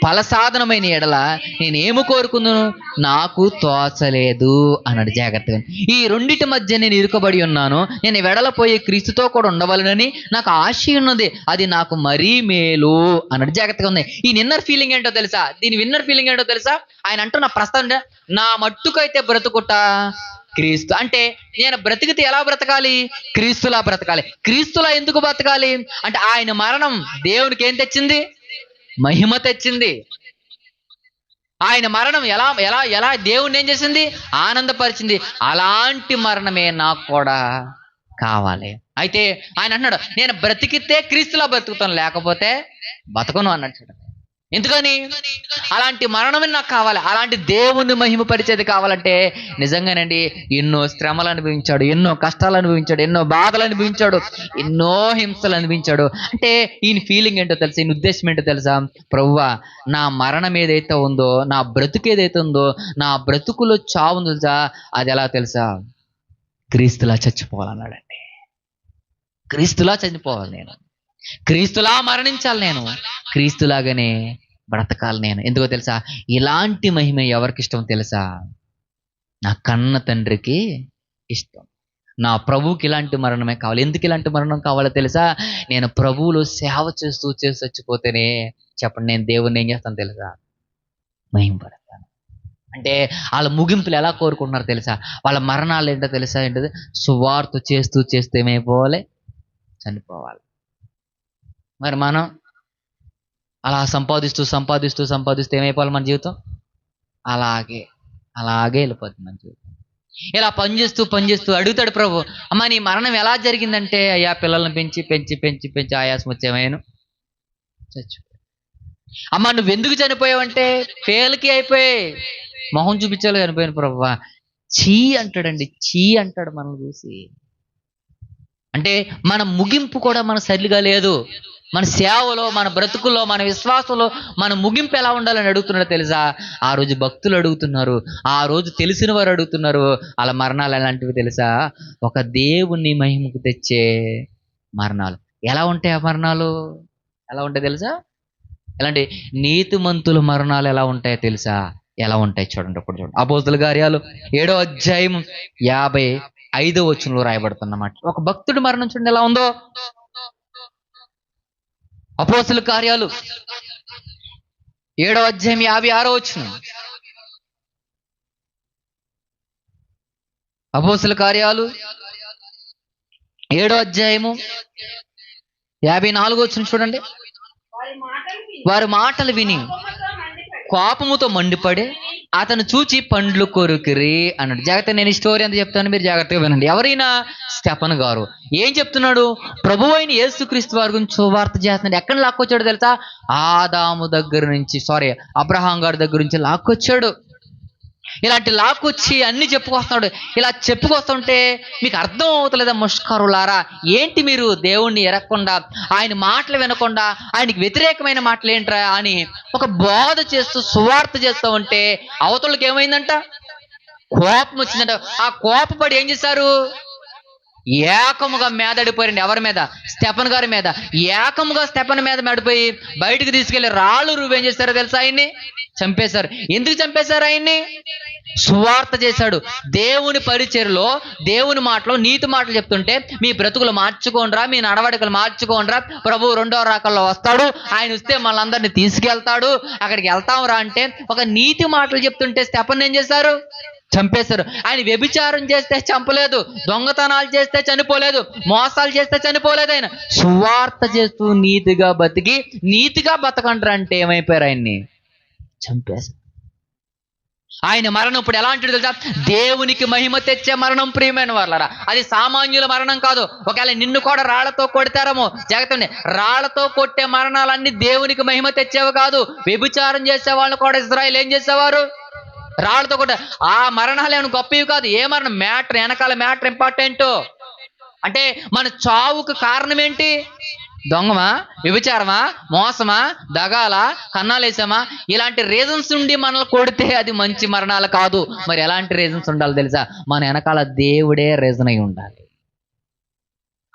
ఫలసాధనమైన ఎడల నేనేమి కోరుకుందును? నాకు తోచలేదు అన్నాడు. జాగ్రత్తగా, ఈ రెండిటి మధ్య నేను ఇరుకబడి ఉన్నాను. నేను వెడలపోయి క్రీస్తుతో కూడా ఉండవలనని నాకు ఆశ ఉన్నది, అది నాకు మరీ మేలు అన్నాడు. జాగ్రత్తగా ఉంది. ఈ ఇన్నర్ ఫీలింగ్ ఏంటో తెలుసా? దీని ఇన్నర్ ఫీలింగ్ ఏంటో తెలుసా? ఆయన అంటున్న ప్రస్తావన, నా మట్టుకైతే బ్రతుకుట క్రీస్తు. అంటే నేను బ్రతికితే ఎలా బ్రతకాలి? క్రీస్తులా బ్రతకాలి. క్రీస్తులా ఎందుకు బ్రతకాలి అంటే, ఆయన మరణం దేవునికి ఏం తెచ్చింది? మహిమ తెచ్చింది. ఆయన మరణం ఎలా ఎలా ఎలా దేవుణ్ణి ఏం చేసింది? ఆనందపరిచింది. అలాంటి మరణమే నాకు కూడా కావాలి. అయితే ఆయన అన్నాడు, నేను బ్రతికితే క్రీస్తులా బ్రతుకుతాను, లేకపోతే బతకను అన్నాడు. చూడండి, ఎందుకని? అలాంటి మరణమే నాకు కావాలి. అలాంటి దేవుణ్ణి మహిమపరిచేది కావాలంటే నిజంగానండి ఎన్నో శ్రమలు అనుభవించాడు, ఎన్నో కష్టాలు అనుభవించాడు, ఎన్నో బాధలు అనుభవించాడు, ఎన్నో హింసలు అనుభవించాడు. అంటే ఈయన ఫీలింగ్ ఏంటో తెలుసా? ఈయన ఉద్దేశం ఏంటో తెలుసా? ప్రభువా, నా మరణం ఏదైతే ఉందో, నా బ్రతుకు ఏదైతే ఉందో, నా బ్రతుకులో చావు ఉందో తెలుసా, అది ఎలా తెలుసా? క్రీస్తులా చచ్చిపోవాలన్నాడండి. క్రీస్తులా చనిపోవాలి నేను, క్రీస్తులా మరణించాలి నేను, క్రీస్తులాగానే బ్రతకాలి నేను. ఎందుకో తెలుసా? ఇలాంటి మహిమ ఎవరికి ఇష్టం తెలుసా? నా కన్న తండ్రికి ఇష్టం. నా ప్రభువుకి ఇలాంటి మరణమే కావాలి. ఎందుకు ఇలాంటి మరణం కావాలో తెలుసా? నేను ప్రభువులో సేవ చేస్తూ చేసి చచ్చిపోతేనే చెప్పండి, నేను దేవుణ్ణి ఏం చేస్తాను తెలుసా? మహిమపడతాను. అంటే వాళ్ళ ముగింపులు ఎలా కోరుకుంటున్నారు తెలుసా? వాళ్ళ మరణాలు ఏంటో తెలుసా? ఏంటది? సువార్త చేస్తూ చేస్తూ ఏమైపోవాలి? చనిపోవాలి. మరి మనం అలా సంపాదిస్తూ సంపాదిస్తూ సంపాదిస్తూ ఏమైపోవాలి మన జీవితం? అలాగే అలాగే వెళ్ళిపోతుంది మన జీవితం. ఇలా పనిచేస్తూ పనిచేస్తూ అడుగుతాడు ప్రభు, అమ్మ నీ మరణం ఎలా జరిగిందంటే, అయ్యా పిల్లల్ని పెంచి పెంచి పెంచి పెంచి ఆయాసం వచ్చేమేను చచ్చిపో. అమ్మ నువ్వు ఎందుకు చనిపోయావంటే ఫేల్కి అయిపోయాయి, మొహం చూపించాలి చనిపోయాను ప్రభువా. చీ అంటాడండి, చీ అంటాడు మనల్ని చూసి. అంటే మన ముగింపు కూడా మన సరిగా లేదు. మన సేవలో, మన బ్రతుకుల్లో, మన విశ్వాసంలో మన ముగింపు ఎలా ఉండాలని అడుగుతున్నాడు తెలుసా? ఆ రోజు భక్తులు అడుగుతున్నారు, ఆ రోజు తెలిసిన వారు అడుగుతున్నారు. వాళ్ళ మరణాలు ఎలాంటివి తెలుసా? ఒక దేవుణ్ణి మహిమకు తెచ్చే మరణాలు. ఎలా ఉంటాయి ఆ మరణాలు? ఎలా ఉంటాయి తెలుసా? ఎలాంటి? నీతిమంతుల మరణాలు ఎలా ఉంటాయో తెలుసా? ఎలా ఉంటాయి చూడండి. ఇప్పుడు చూడండి, అపోస్తుల కార్యాలు 7వ అధ్యాయం 55వ వచనంలో రాయబడుతున్నమాట. ఒక భక్తుడి మరణం చూడండి ఎలా ఉందో. అపోస్తుల కార్యాలు 7వ అధ్యాయం 56వ వచనం. అపోస్తుల కార్యాలు 7వ అధ్యాయము 54వ వచనం చూడండి. వారి మాటలు విని కోపముతో మండిపడి అతను చూచి పండ్లు కొరుకిరి అన్నాడు. జాగ్రత్త, నేను ఈ స్టోరీ అంతా చెప్తాను, మీరు జాగ్రత్తగా వినండి. ఎవరైనా స్టెఫన్ గారు ఏం చెప్తున్నాడు? ప్రభు అయిన యేసుక్రీస్తు వారి గురించి సువార్త చేస్తున్నాడు. ఎక్కడ లాక్కొచ్చాడు తెలుసా? ఆదాము దగ్గర నుంచి, అబ్రహాం గారి దగ్గర నుంచి లాక్కొచ్చాడు. ఇలాంటి లాక్కొచ్చి అన్ని చెప్పుకొస్తున్నాడు. ఇలా చెప్పుకొస్తుంటే మీకు అర్థం అవుతలేదా ముష్కరులారా? ఏంటి మీరు దేవుణ్ణి ఎరగకుండా, ఆయన మాటలు వినకుండా, ఆయనకి వ్యతిరేకమైన మాటలు ఏంట్రా అని ఒక బోధ చేస్తూ సువార్త చేస్తూ ఉంటే అవతలకి ఏమైందంట? కోపం వచ్చిందంట. ఆ కోపపడి ఏం చేశారు? ఏకముగా మేదడిపోయారండి. ఎవరి మీద? స్టెఫన్ గారి మీద. ఏకముగా స్టెఫన్ మీద మేడిపోయి బయటికి తీసుకెళ్లి రాళ్ళు రువేం చేశారో తెలుసా? ఆయన్ని చంపేశారు. ఎందుకు చంపేశారు ఆయన్ని? సువార్త చేశాడు. దేవుని పరిచర్లో, దేవుని మాటలో నీతి మాటలు చెప్తుంటే మీ బ్రతుకులు మార్చుకోండ్రా, మీ నడవడికలు మార్చుకోండ్రా, ప్రభు 2వ రాకల్లో వస్తాడు, ఆయన వస్తే మనందరినీ తీసుకెళ్తాడు, అక్కడికి వెళ్తాం రా అంటే ఒక నీతి మాటలు చెప్తుంటే స్టెఫన్ ఏం చేశారు? చంపేశారు. ఆయన వ్యభిచారం చేస్తే చంపలేదు, దొంగతనాలు చేస్తే చనిపోలేదు, మోసాలు చేస్తే చనిపోలేదు. ఆయన సువార్త చేస్తూ నీతిగా బతికి నీతిగా బతకండ్రా అంటే ఏమైపోయారు? ఆయన్ని చంపేశారు. ఆయన మరణం ఇప్పుడు ఎలాంటిది తెలుసా? దేవునికి మహిమ తెచ్చే మరణం ప్రియమైన వాళ్ళరా. అది సామాన్యుల మరణం కాదు. ఒకవేళ నిన్ను కూడా రాళ్లతో కొడతారేమో, జాగ్రత్త. రాళ్లతో కొట్టే మరణాలన్నీ దేవునికి మహిమ తెచ్చేవి కాదు. వ్యభిచారం చేసే వాళ్ళు కూడా ఇజ్రాయేల్ ఏం చేసేవారు? రాళ్లతో కొట్ట. ఆ మరణాలు ఏమైనా గొప్పవి కాదు. ఏ మరణం? మ్యాటర్ వెనకాల మ్యాటర్ ఇంపార్టెంట్. అంటే మన చావుకు కారణం ఏంటి? దొంగమా, వ్యభిచారమా, మోసమా, దగాలా, కన్నాలేసామా? ఇలాంటి రీజన్స్ ఉండి మనల్ని కొడితే అది మంచి మరణాలు కాదు. మరి ఎలాంటి రీజన్స్ ఉండాలి తెలుసా? మన వెనకాల దేవుడే రీజన్ అయి ఉండాలి.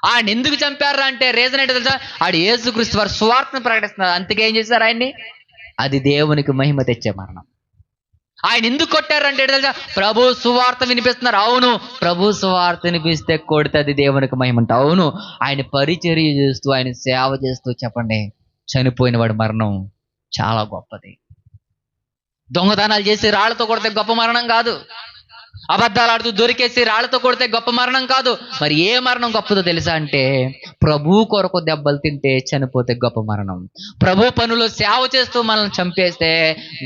ఆయన ఎందుకు చంపారా అంటే రీజన్ ఏంటో తెలుసా? ఆడు యేసుక్రీస్తు వారు సువార్తను ప్రకటిస్తున్నారు, అందుకే ఏం చేశారు ఆయన్ని? అది దేవునికి మహిమ తెచ్చే మరణం. ఆయన ఎందుకు కొట్టారంటే తెలుసా? ప్రభు సువార్త వినిపిస్తున్నారు. అవును, ప్రభు సువార్త వినిపిస్తే కొడితే అది దేవునికి మహిమ అంట. అవును, ఆయన పరిచర్య చేస్తూ, ఆయన సేవ చేస్తూ చెప్పండి, చనిపోయిన వాడి మరణం చాలా గొప్పది. దొంగతనాలు చేసి రాళ్లతో కొడితే గొప్ప మరణం కాదు. అబద్ధాలు ఆడుతూ దొరికేసి రాళ్లతో కొడితే గొప్ప మరణం కాదు. మరి ఏ మరణం గొప్పదో తెలుసా? అంటే ప్రభు కొరకు దెబ్బలు తింటే చనిపోతే గొప్ప మరణం. ప్రభు పనులు సేవ చేస్తూ మనల్ని చంపేస్తే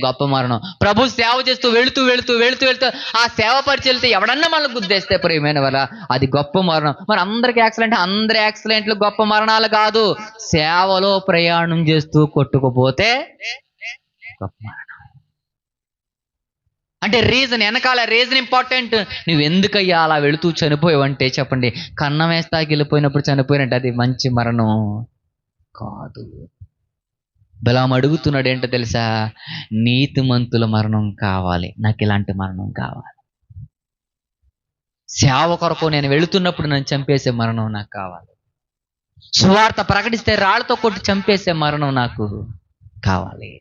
గొప్ప మరణం. ప్రభు సేవ చేస్తూ వెళుతూ వెళుతూ వెళుతూ వెళుతూ ఆ సేవ పరిచయలతో ఎవడన్నా మనల్ని గుద్దేస్తే ప్రియమైన వల్ల అది గొప్ప మరణం. మరి అందరికి యాక్సిడెంట్, అందరి యాక్సిడెంట్లు గొప్ప మరణాలు కాదు. సేవలో ప్రయాణం చేస్తూ కొట్టుకుపోతే గొప్ప మరణం. అంటే వెనకాల రీజన్ ఇంపార్టెంట్. నువ్వు ఎందుకయ్యా అలా వెళుతూ చనిపోయావంటే చెప్పండి, కన్నం వేస్తాకి వెళ్ళిపోయినప్పుడు చనిపోయినట్టు అది మంచి మరణం కాదు. బలాం అడుగుతున్నాడు ఏంటో తెలుసా, నీతిమంతుల మరణం కావాలి, నాకు ఇలాంటి మరణం కావాలి. సేవ కొరకు నేను వెళుతున్నప్పుడు నన్ను చంపేసే మరణం నాకు కావాలి. సువార్త ప్రకటిస్తే రాళ్లతో కొట్టి చంపేసే మరణం నాకు కావాలి.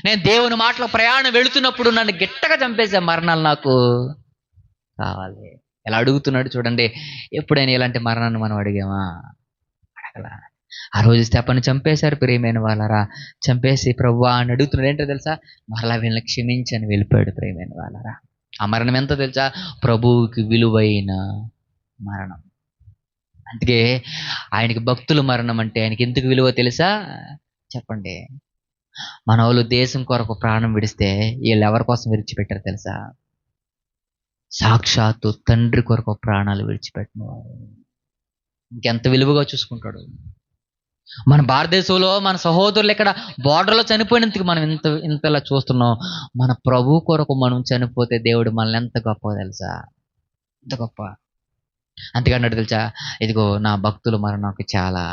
నేను దేవుని మాటలో ప్రయాణం వెళుతున్నప్పుడు నన్ను గిట్టగా చంపేసే మరణాలు నాకు కావాలి. ఎలా అడుగుతున్నాడు చూడండి. ఎప్పుడైనా ఇలాంటి మరణాన్ని మనం అడిగామా? అడగలా. ఆ రోజు స్టెఫను చంపేశారు ప్రియమైన వాళ్ళరా. చంపేసి ప్రభువా అని అడుగుతున్నాడు. ఏంటో తెలుసా, మరలా వీళ్ళని క్షమించని వెళ్ళిపోయాడు ప్రియమైన వాళ్ళరా. ఆ మరణం ఎంతో తెలుసా, ప్రభువుకి విలువైన మరణం. అందుకే ఆయనకి భక్తుల మరణం అంటే ఆయనకి ఎందుకు విలువ తెలుసా చెప్పండి. మన వాళ్ళు దేశం కొరకు ప్రాణం విడిస్తే వీళ్ళు ఎవరి కోసం విడిచిపెట్టారు తెలుసా? సాక్షాత్తు తండ్రి కొరకు ప్రాణాలు విడిచిపెట్టిన వారు. ఇంకెంత విలువగా చూసుకుంటాడు. మన భారతదేశంలో మన సహోదరులు ఇక్కడ బోర్డర్లో చనిపోయినందుకు మనం ఇంతలా చూస్తున్నాం. మన ప్రభు కొరకు మనం చనిపోతే దేవుడు మనల్ని ఎంత గొప్ప తెలుసా, ఎంత గొప్ప. అంతేకాదు తెలుసా, ఇదిగో నా భక్తుల మరణం నాకు చాలా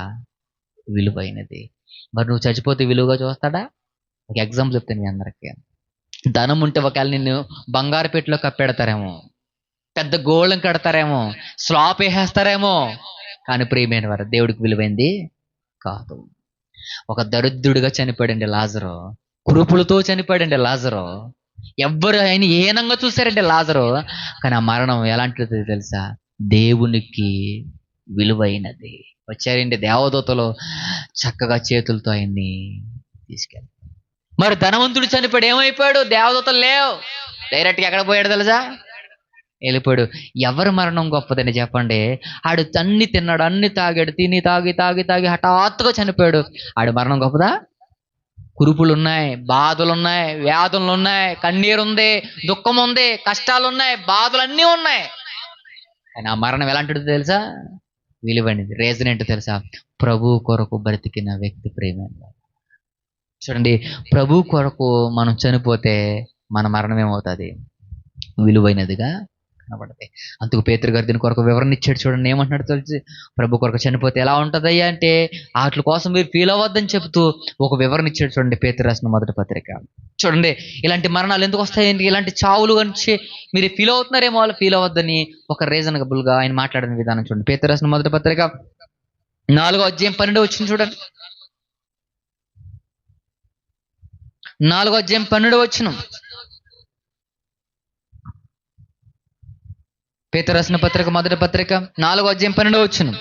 విలువైనది. మరి నువ్వు చచ్చిపోతే విలువగా చూస్తాడా? ఒక ఎగ్జాంపుల్ చెప్తాను మీ అందరికీ. ధనం ఉంటే ఒకవేళ నిన్ను బంగారు పెట్టిలో కప్పెడతారేమో, పెద్ద గోళం కడతారేమో, స్లాప్ వేసేస్తారేమో, కానీ ప్రియమైన వారు దేవుడికి విలువైంది కాదు. ఒక దరిద్రుడిగా చనిపోయాడండి లాజరు, కురుపులతో చనిపోయాడండి లాజరు. ఎవ్వరు ఆయన హీనంగా చూశారంటే లాజరు. కానీ ఆ మరణం ఎలాంటిది తెలుసా, దేవునికి విలువైనది. వచ్చారండి దేవదూతలు చక్కగా చేతులతో ఆయన్ని తీసుకెళ్ళి. మరి ధనవంతుడు చనిపోయాడు, ఏమైపోయాడు? దేవదూతలు లేవు, డైరెక్ట్గా ఎక్కడ పోయాడు తెలుసా, వెళ్ళిపోయాడు. ఎవరి మరణం గొప్పదని చెప్పండి? ఆడు అన్ని తిన్నాడు, అన్ని తాగాడు, తిని తాగి తాగి తాగి హఠాత్తుగా చనిపోయాడు. ఆడు మరణం గొప్పదా? కురుపులు ఉన్నాయి, బాధలు ఉన్నాయి, వ్యాధులు ఉన్నాయి, కన్నీరు ఉంది, దుఃఖం ఉంది, కష్టాలు ఉన్నాయి, బాధలు అన్నీ ఉన్నాయి. కానీ ఆ మరణం ఎలాంటిదో తెలుసా, విలువైనది. రీజన్ ఏంటో తెలుసా, ప్రభు కొరకు బ్రతికిన వ్యక్తి. ప్రేమైన చూడండి, ప్రభు కొరకు మనం చనిపోతే మన మరణం ఏమవుతుంది, విలువైనదిగా కనబడుతుంది. అందుకు పేతురు గారు దీని కొరకు వివరణ ఇచ్చాడు. చూడండి ఏమంటున్నాడు తెలిసి, ప్రభు కొరకు చనిపోతే ఎలా ఉంటుందయ్యా అంటే వాటి కోసం మీరు ఫీల్ అవ్వద్దని చెప్తూ ఒక వివరణ ఇచ్చాడు. చూడండి పేతురు రాసిన మొదటి పత్రిక. చూడండి ఇలాంటి మరణాలు ఎందుకు వస్తాయండి, ఇలాంటి చావులు గురించి మీరు ఫీల్ అవుతున్నారేమో, వాళ్ళు ఫీల్ అవ్వద్దని ఒక రీజనబుల్గా ఆయన మాట్లాడిన విధానం చూడండి. పేతురు రాసిన మొదటి పత్రిక 4వ అధ్యాయం 12 వచ్చింది చూడండి. 4వ అధ్యాయం 12 వచనం. పేతురు రాసిన పత్రిక మొదటి పత్రిక 4వ అధ్యాయం 12 వచనం.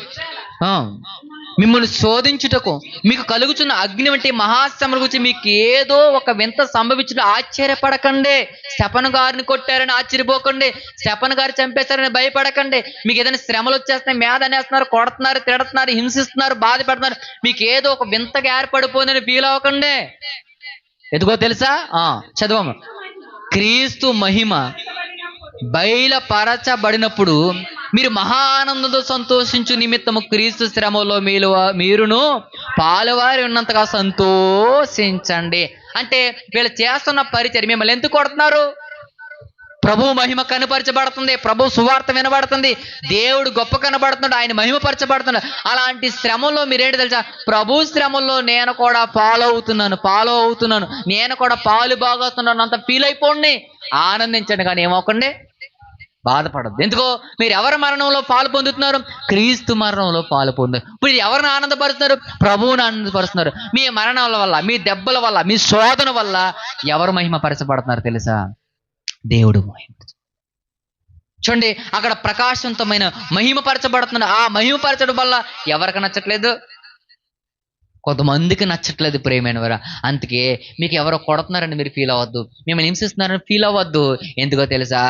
మిమ్మల్ని శోధించుటకు మీకు కలుగుచున్న అగ్ని వంటి మహాశ్రమల గురించి మీకు ఏదో ఒక వింత సంభవించిన ఆశ్చర్యపడకండి. స్టెఫను గారిని కొట్టారని ఆశ్చర్యపోకండి, స్టెఫను గారు చంపేశారని భయపడకండి. మీకు ఏదైనా శ్రమలు వచ్చేస్తున్నాయి, మీద అనేస్తున్నారు, కొడుతున్నారు, తిడుతున్నారు, హింసిస్తున్నారు, బాధపడుతున్నారు, మీకు ఏదో ఒక వింతగా ఏర్పడిపోయిందని ఫీల్ అవ్వకండి. ఎందుకో తెలుసా, చదవము. క్రీస్తు మహిమ బయలుపరచబడినప్పుడు మీరు మహా ఆనందంతో సంతోషించు నిమిత్తము క్రీస్తు శ్రమలో మీరును పాలువారి ఉన్నంతగా సంతోషించండి. అంటే వీళ్ళు చేస్తున్న పరిచర్య మిమ్మల్ని ఎందుకు కొడుతున్నారు? ప్రభు మహిమ కనపరచబడుతుంది, ప్రభు సువార్త వినబడుతుంది, దేవుడు గొప్ప కనబడుతున్నాడు, ఆయన మహిమపరచబడుతున్నాడు. అలాంటి శ్రమల్లో మీరేంటి తెలుసా, ప్రభు శ్రమల్లో నేను కూడా ఫాలో అవుతున్నాను, నేను కూడా పాలు బాగొస్తున్నాను అంత ఫీల్ అయిపోండి, ఆనందించండి. కానీ ఏమోకండి, బాధపడద్దు. ఎందుకో మీరు ఎవరి మరణంలో పాలు పొందుతున్నారు? క్రీస్తు మరణంలో పాలు పొందుతారు. ఇప్పుడు ఎవరిని ఆనందపరుస్తున్నారు? ప్రభువుని ఆనందపరుస్తున్నారు. మీ మరణాల వల్ల, మీ దెబ్బల వల్ల, మీ శోధన వల్ల ఎవరు మహిమపరచబడుతున్నారు తెలుసా? దేవుడు మహిమ. చూడండి అక్కడ ప్రకాశవంతమైన మహిమపరచబడుతున్న ఆ మహిమపరచడం వల్ల ఎవరికి నచ్చట్లేదు? కొంతమందికి నచ్చట్లేదు ప్రియమైన వారు. అందుకే మీకు ఎవరో కొడుతున్నారని మీరు ఫీల్ అవ్వద్దు, మిమ్మల్ని హింసిస్తున్నారని ఫీల్ అవ్వద్దు. ఎందుకో తెలుసా,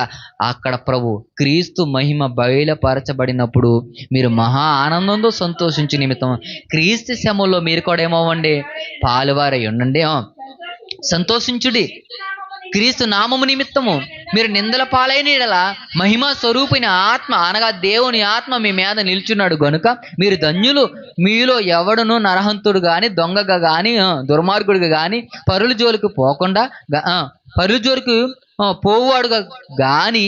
అక్కడ ప్రభు క్రీస్తు మహిమ బయలుపరచబడినప్పుడు మీరు మహా ఆనందంతో సంతోషించే నిమిత్తం క్రీస్తు శ్రమలో మీరు కూడా ఏమవ్వండి, పాలువారై ఉండండి, సంతోషించుడి. క్రీస్తు నామము నిమిత్తము మీరు నిందల పాలైన యెడల మహిమ స్వరూపిన ఆత్మ అనగా దేవుని ఆత్మ మీ మీద నిల్చున్నాడు గనుక మీరు ధన్యులు. మీలో ఎవడును నరహంతుడు గాని, దొంగగా గాని, దుర్మార్గుడిగా గాని, పరుల జోలికి పోకుండా పరుల జోలికి పోవాడుగా గాని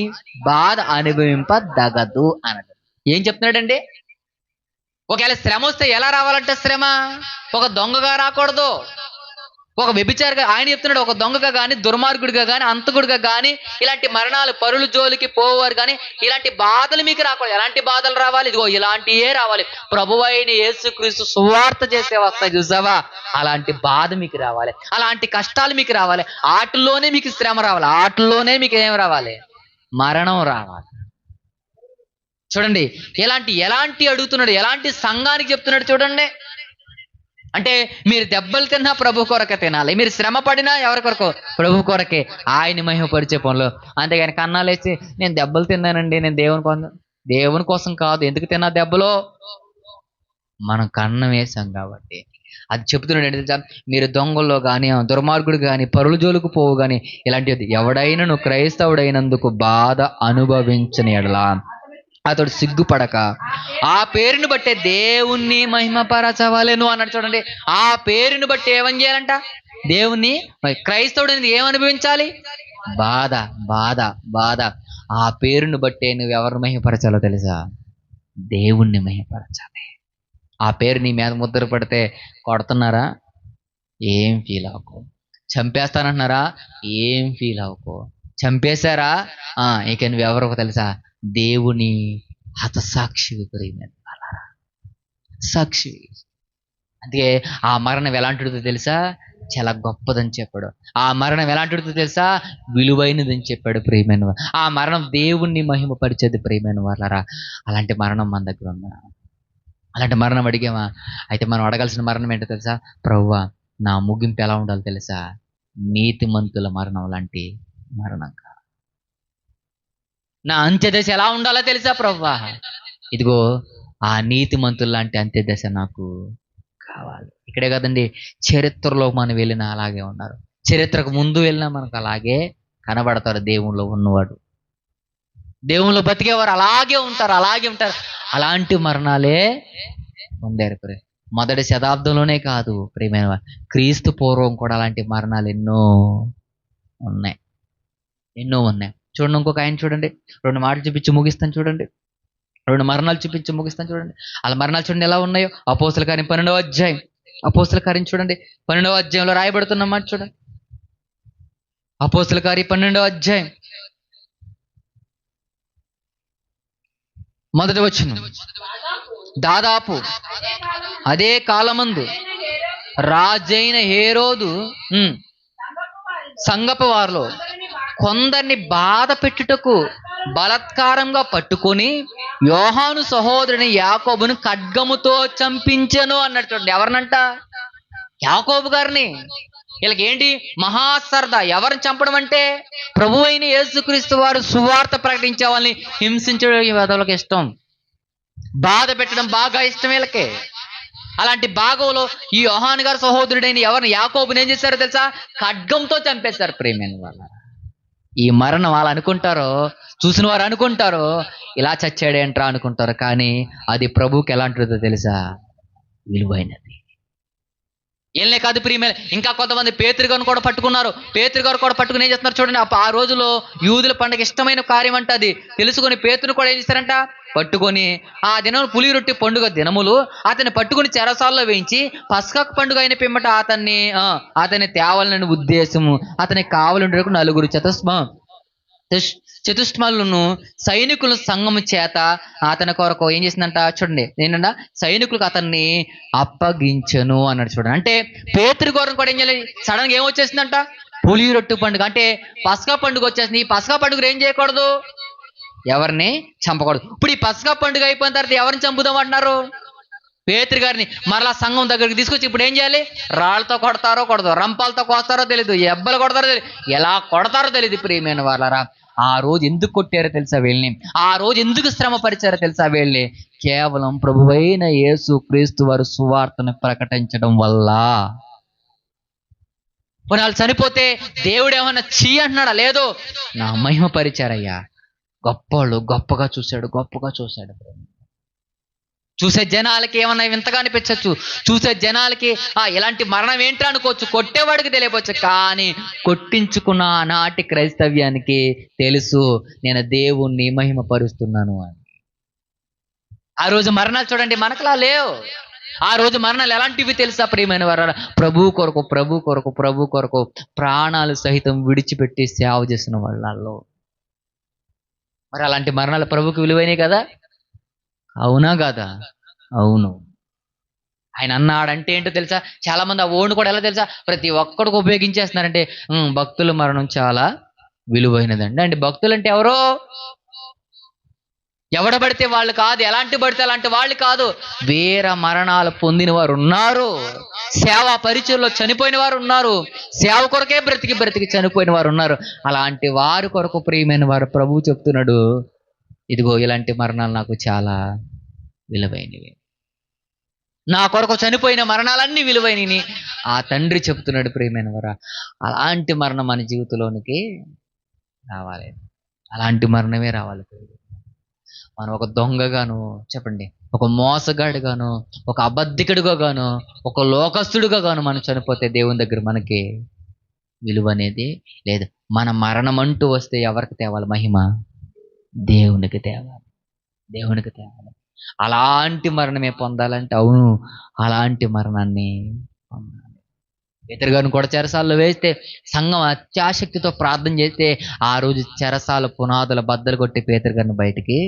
బాధ అనుభవింపదగదు అన్నది. ఏం చెప్తున్నాడండి? ఒకవేళ శ్రమ వస్తే ఎలా రావాలంటే శ్రమ ఒక దొంగగా రాకూడదు, ఒక వ్యభిచారిగా. ఆయన చెప్తున్నాడు ఒక దొంగగా కానీ, దుర్మార్గుడిగా కానీ, అంతకుడిగా కానీ, ఇలాంటి మరణాలు పరుల జోలికి పోవారు కానీ ఇలాంటి బాధలు మీకు రాకూడదు. ఎలాంటి బాధలు రావాలి? ఇదిగో ఇలాంటివే రావాలి. ప్రభువైన యేసుక్రీస్తు సువార్త చేసే వస్తాయి చూసావా, అలాంటి బాధ మీకు రావాలి, అలాంటి కష్టాలు మీకు రావాలి. ఆటల్లోనే మీకు శ్రమ రావాలి, ఆటల్లోనే మీకు ఏం రావాలి? మరణం రావాలి. చూడండి ఎలాంటి అడుగుతున్నాడు, ఎలాంటి సంఘానికి చెప్తున్నాడు చూడండి. అంటే మీరు దెబ్బలు తిన్నా ప్రభు కొరకే తినాలి, మీరు శ్రమ పడినా ఎవరి కొరకు? ప్రభు కొరకే, ఆయన మహిమపరిచే పనులు. అంతేగాని కన్నాలేసి నేను దెబ్బలు తిన్నానండి, నేను దేవుని కోసం కాదు. ఎందుకు తిన్నా దెబ్బలో? మనం కన్నం వేసాం కాబట్టి. అది చెప్తున్నాడు ఏంటి తెలుసా? మీరు దొంగల్లో కానీ, దుర్మార్గుడు కానీ, పరుల జోలుకు పోవు కానీ ఇలాంటిది ఎవడైనను క్రైస్తవుడైనందుకు బాధ అనుభవించని ఎడలా అతడు సిగ్గుపడక ఆ పేరుని బట్టే దేవుణ్ణి మహిమపరచవలెను అన్నాడు. చూడండి, ఆ పేరుని బట్టి ఏమని చేయాలంట? దేవుణ్ణి. క్రైస్తవుడు అనేది ఏమనుభవించాలి? బాధ బాధ బాధ. ఆ పేరుని బట్టే నువ్వు ఎవరిని మహిమపరచాలో తెలుసా? దేవుణ్ణి మహిమపరచాలి. ఆ పేరు నీ మీద ముద్ర పడితే కొడుతున్నారా? ఏం ఫీల్ అవ్వకు. చంపేస్తానంటున్నారా? ఏం ఫీల్ అవ్వకు. చంపేశారా? ఇక నువ్వెవరో తెలుసా? దేవుని హతసాక్షి. సాక్షి. అందుకే ఆ మరణం ఎలాంటిదో తెలుసా? చాలా గొప్పదని చెప్పాడు. ఆ మరణం ఎలాంటిదో తెలుసా? విలువైనదని చెప్పాడు ప్రియమైన. ఆ మరణం దేవుణ్ణి మహిమపరిచేది ప్రియమైన వాళ్ళరా. అలాంటి మరణం మన దగ్గర ఉందా? అలాంటి మరణం అడిగామా? అయితే మనం అడగాల్సిన మరణం ఏంటో తెలుసా? ప్రభువా, నా ముగింపు ఎలా ఉండాలో తెలుసా? నీతిమంతుల మరణం లాంటి మరణం. నా అంత్యదశ ఎలా ఉండాలో తెలుసా ప్రభువా? ఇదిగో ఆ నీతిమంతులు లాంటి అంత్యదశ నాకు కావాలి. ఇక్కడే కదండి, చరిత్రలో మనం వెళ్ళినా అలాగే ఉన్నారు, చరిత్రకు ముందు వెళ్ళినా మనకు అలాగే కనబడతారు. దేవునిలో ఉన్నవాడు, దేవునిలో బతికేవారు అలాగే ఉంటారు, అలాగే ఉంటారు. అలాంటి మరణాలే పొందారు. మొదటి శతాబ్దంలోనే కాదు ప్రియమైన వారు, క్రీస్తు పూర్వం కూడా అలాంటి మరణాలు ఎన్నో ఉన్నాయి. చూడండి, ఇంకొక ఆయన చూడండి, 2 మాటలు చూపించి ముగిస్తాను చూడండి. 2 మరణాలు చూపించి ముగిస్తాను చూడండి. అలా మరణాలు చూడండి ఎలా ఉన్నాయో. అపోస్తల కార్యం 12వ అధ్యాయం. అపోస్తల కార్యం చూడండి 12వ అధ్యాయంలో రాయబడుతున్న మాట చూడండి. అపోస్తల కార్యం 12వ అధ్యాయం మొదటి వచనం. దాదాపు అదే కాలమందు రాజైన హేరోదు సంగపు వారిలో కొందరిని బాధ పెట్టుటకు బలాత్కారంగా పట్టుకొని యోహాను సహోదరుని యాకోబును ఖడ్గముతో చంపించెను అన్నట్టు. చూడండి, ఎవరినంట? యాకోబు గారిని. వీళ్ళకి ఏంటి మహాసరదా? ఎవరిని చంపడం అంటే ప్రభు అయిన యేసుక్రీస్తు వారు సువార్త ప్రకటించే వాళ్ళని హింసించడం ఈ వెధవలకు ఇష్టం, బాధ పెట్టడం బాగా ఇష్టం వీళ్ళకి. అలాంటి భాగంలో ఈ యోహాను గారి సహోదరుడైన ఎవరిని? యాకోబుని ఏం చేశారో తెలుసా? ఖడ్గంతో చంపేశారు ప్రేమైన వాళ్ళ. ఈ మరణం వాళ్ళు అనుకుంటారో, చూసిన వారు అనుకుంటారో ఇలా చచ్చాడేంట్రా అనుకుంటారు, కానీ అది ప్రభువుకి ఎలాంటిదో తెలుసా? విలువైనది. ఏళ్ళే కాదు ప్రియమైన, ఇంకా కొంతమంది పేతురు గారిని కూడా పట్టుకున్నారు. పేతురు గారు కూడా పట్టుకుని ఏం చేస్తున్నారు చూడండి. ఆ రోజులో యూదుల పండుగ ఇష్టమైన కార్యం అంట. అది తెలుసుకొని పేతురు కూడా ఏం చేస్తారంట? పట్టుకొని ఆ దినం పులి రొట్టె పండుగ దినములు అతన్ని పట్టుకుని చెరసాల్లో వేయించి పస్కా పండుగ అయిన పిమ్మట అతన్ని తేవాలని ఉద్దేశము, అతనికి కావాలంటే 4 చతుష్మలను సైనికుల సంఘము చేత అతని కొరకు ఏం చేసిందంట చూడండి. ఏంటంట? సైనికులకు అతన్ని అప్పగించను అన్నాడు. చూడండి, అంటే పేతురు గౌరవం కూడా ఏం చేయాలి? సడన్ గా ఏమొచ్చేసిందంట? పులి రొట్టె పండుగ, అంటే పస్కా పండుగ వచ్చేసింది. ఈ పస్కా పండుగ ఏం చేయకూడదు? ఎవరిని చంపకూడదు. ఇప్పుడు ఈ పస్కా పండుగ అయిపోయిన తర్వాత ఎవరిని చంపుదాం అంటున్నారు? పేతురు గారిని. మరలా సంఘం దగ్గరికి తీసుకొచ్చి ఇప్పుడు ఏం చేయాలి? రాళ్ళతో కొడతారో కొడతారో, రంపాలతో కోస్తారో తెలియదు, ఎబ్బలు కొడతారో తెలియదు, ఎలా కొడతారో తెలియదు ప్రియమైన వాళ్ళరా. ఆ రోజు ఎందుకు కొట్టారో తెలుసా వీళ్ళని? ఆ రోజు ఎందుకు శ్రమ పరిచారో తెలుసా వీళ్ళని? కేవలం ప్రభువైన యేసు క్రీస్తు వారు సువార్తను ప్రకటించడం వల్ల. పోనీ వాళ్ళు చనిపోతే దేవుడు ఏమన్నా చీ అంటున్నాడా? లేదు, నా మహిమ పరిచారయ్యా, గొప్పోళ్ళు, గొప్పగా చూశాడు, గొప్పగా చూశాడు. చూసే జనాలకి ఏమన్నా వింతగా అనిపించవచ్చు, చూసే జనాలకి ఇలాంటి మరణం ఏంట్రా అనుకోవచ్చు, కొట్టేవాడికి తెలియవచ్చు. కానీ కొట్టించుకున్న ఆనాటి క్రైస్తవ్యానికి తెలుసు, నేను దేవుణ్ణి మహిమ పరుస్తున్నాను అని. ఆ రోజు మరణాలు చూడండి, మనకులా లేవు. ఆ రోజు మరణాలు ఎలాంటివి తెలుసా ప్రియమైన వారు? ప్రభు కొరకు, ప్రభు కొరకు, ప్రభు కొరకు ప్రాణాలు సహితం విడిచిపెట్టి సేవ చేసిన వాళ్ళలో. మరి అలాంటి మరణాలు ప్రభుకి విలువైనవి కదా? అవునా కదా? అవును. ఆయన అన్నాడంటే ఏంటో తెలుసా? చాలా మంది ఆ ఓణ్ కూడా ఎలా తెలుసా? ప్రతి ఒక్కడికి ఉపయోగించేస్తున్నారంటే భక్తుల మరణం చాలా విలువైనదండి. అంటే భక్తులు అంటే ఎవరో ఎవడబడితే వాళ్ళు కాదు, ఎలాంటి పడితే అలాంటి వాళ్ళు కాదు. వీర మరణాలు పొందిన వారు ఉన్నారు, సేవా పరిచయంలో చనిపోయిన వారు ఉన్నారు, సేవ కొరకే బ్రతికి బ్రతికి చనిపోయిన వారు ఉన్నారు. అలాంటి వారి కొరకు ప్రియమైన వారు ప్రభువు చెప్తున్నాడు, ఇదిగో ఇలాంటి మరణాలు నాకు చాలా విలువైనవి, నా కొరకు చనిపోయిన మరణాలన్నీ విలువైనవి. ఆ తండ్రి చెప్తున్నాడు ప్రియమైన వారా, అలాంటి మరణం మన జీవితంలోనికి రావాలి. అలాంటి మరణమే రావాలి. మనం ఒక దొంగగాను, చెప్పండి, ఒక మోసగాడిగాను, ఒక అబద్ధికుడిగా గాను, ఒక లోకస్తుడిగా గాను మనం చనిపోతే దేవుని దగ్గర మనకి విలువ అనేది లేదు. మన మరణం అంటూ వస్తే ఎవరికి తేవాలి మహిమ? దేవునికి తేవాలి, దేవునికి తేవాలి. అలాంటి మరణమే పొందాలంటే అవును, అలాంటి మరణాన్ని పొందాలి. పేతురు గారిని కూడా చెరసాల్లో వేస్తే సంఘం అత్యాశక్తితో ప్రార్థన చేస్తే ఆ రోజు చెరసాల పునాదుల బద్దలు కొట్టి పేతురు గారిని బయటికి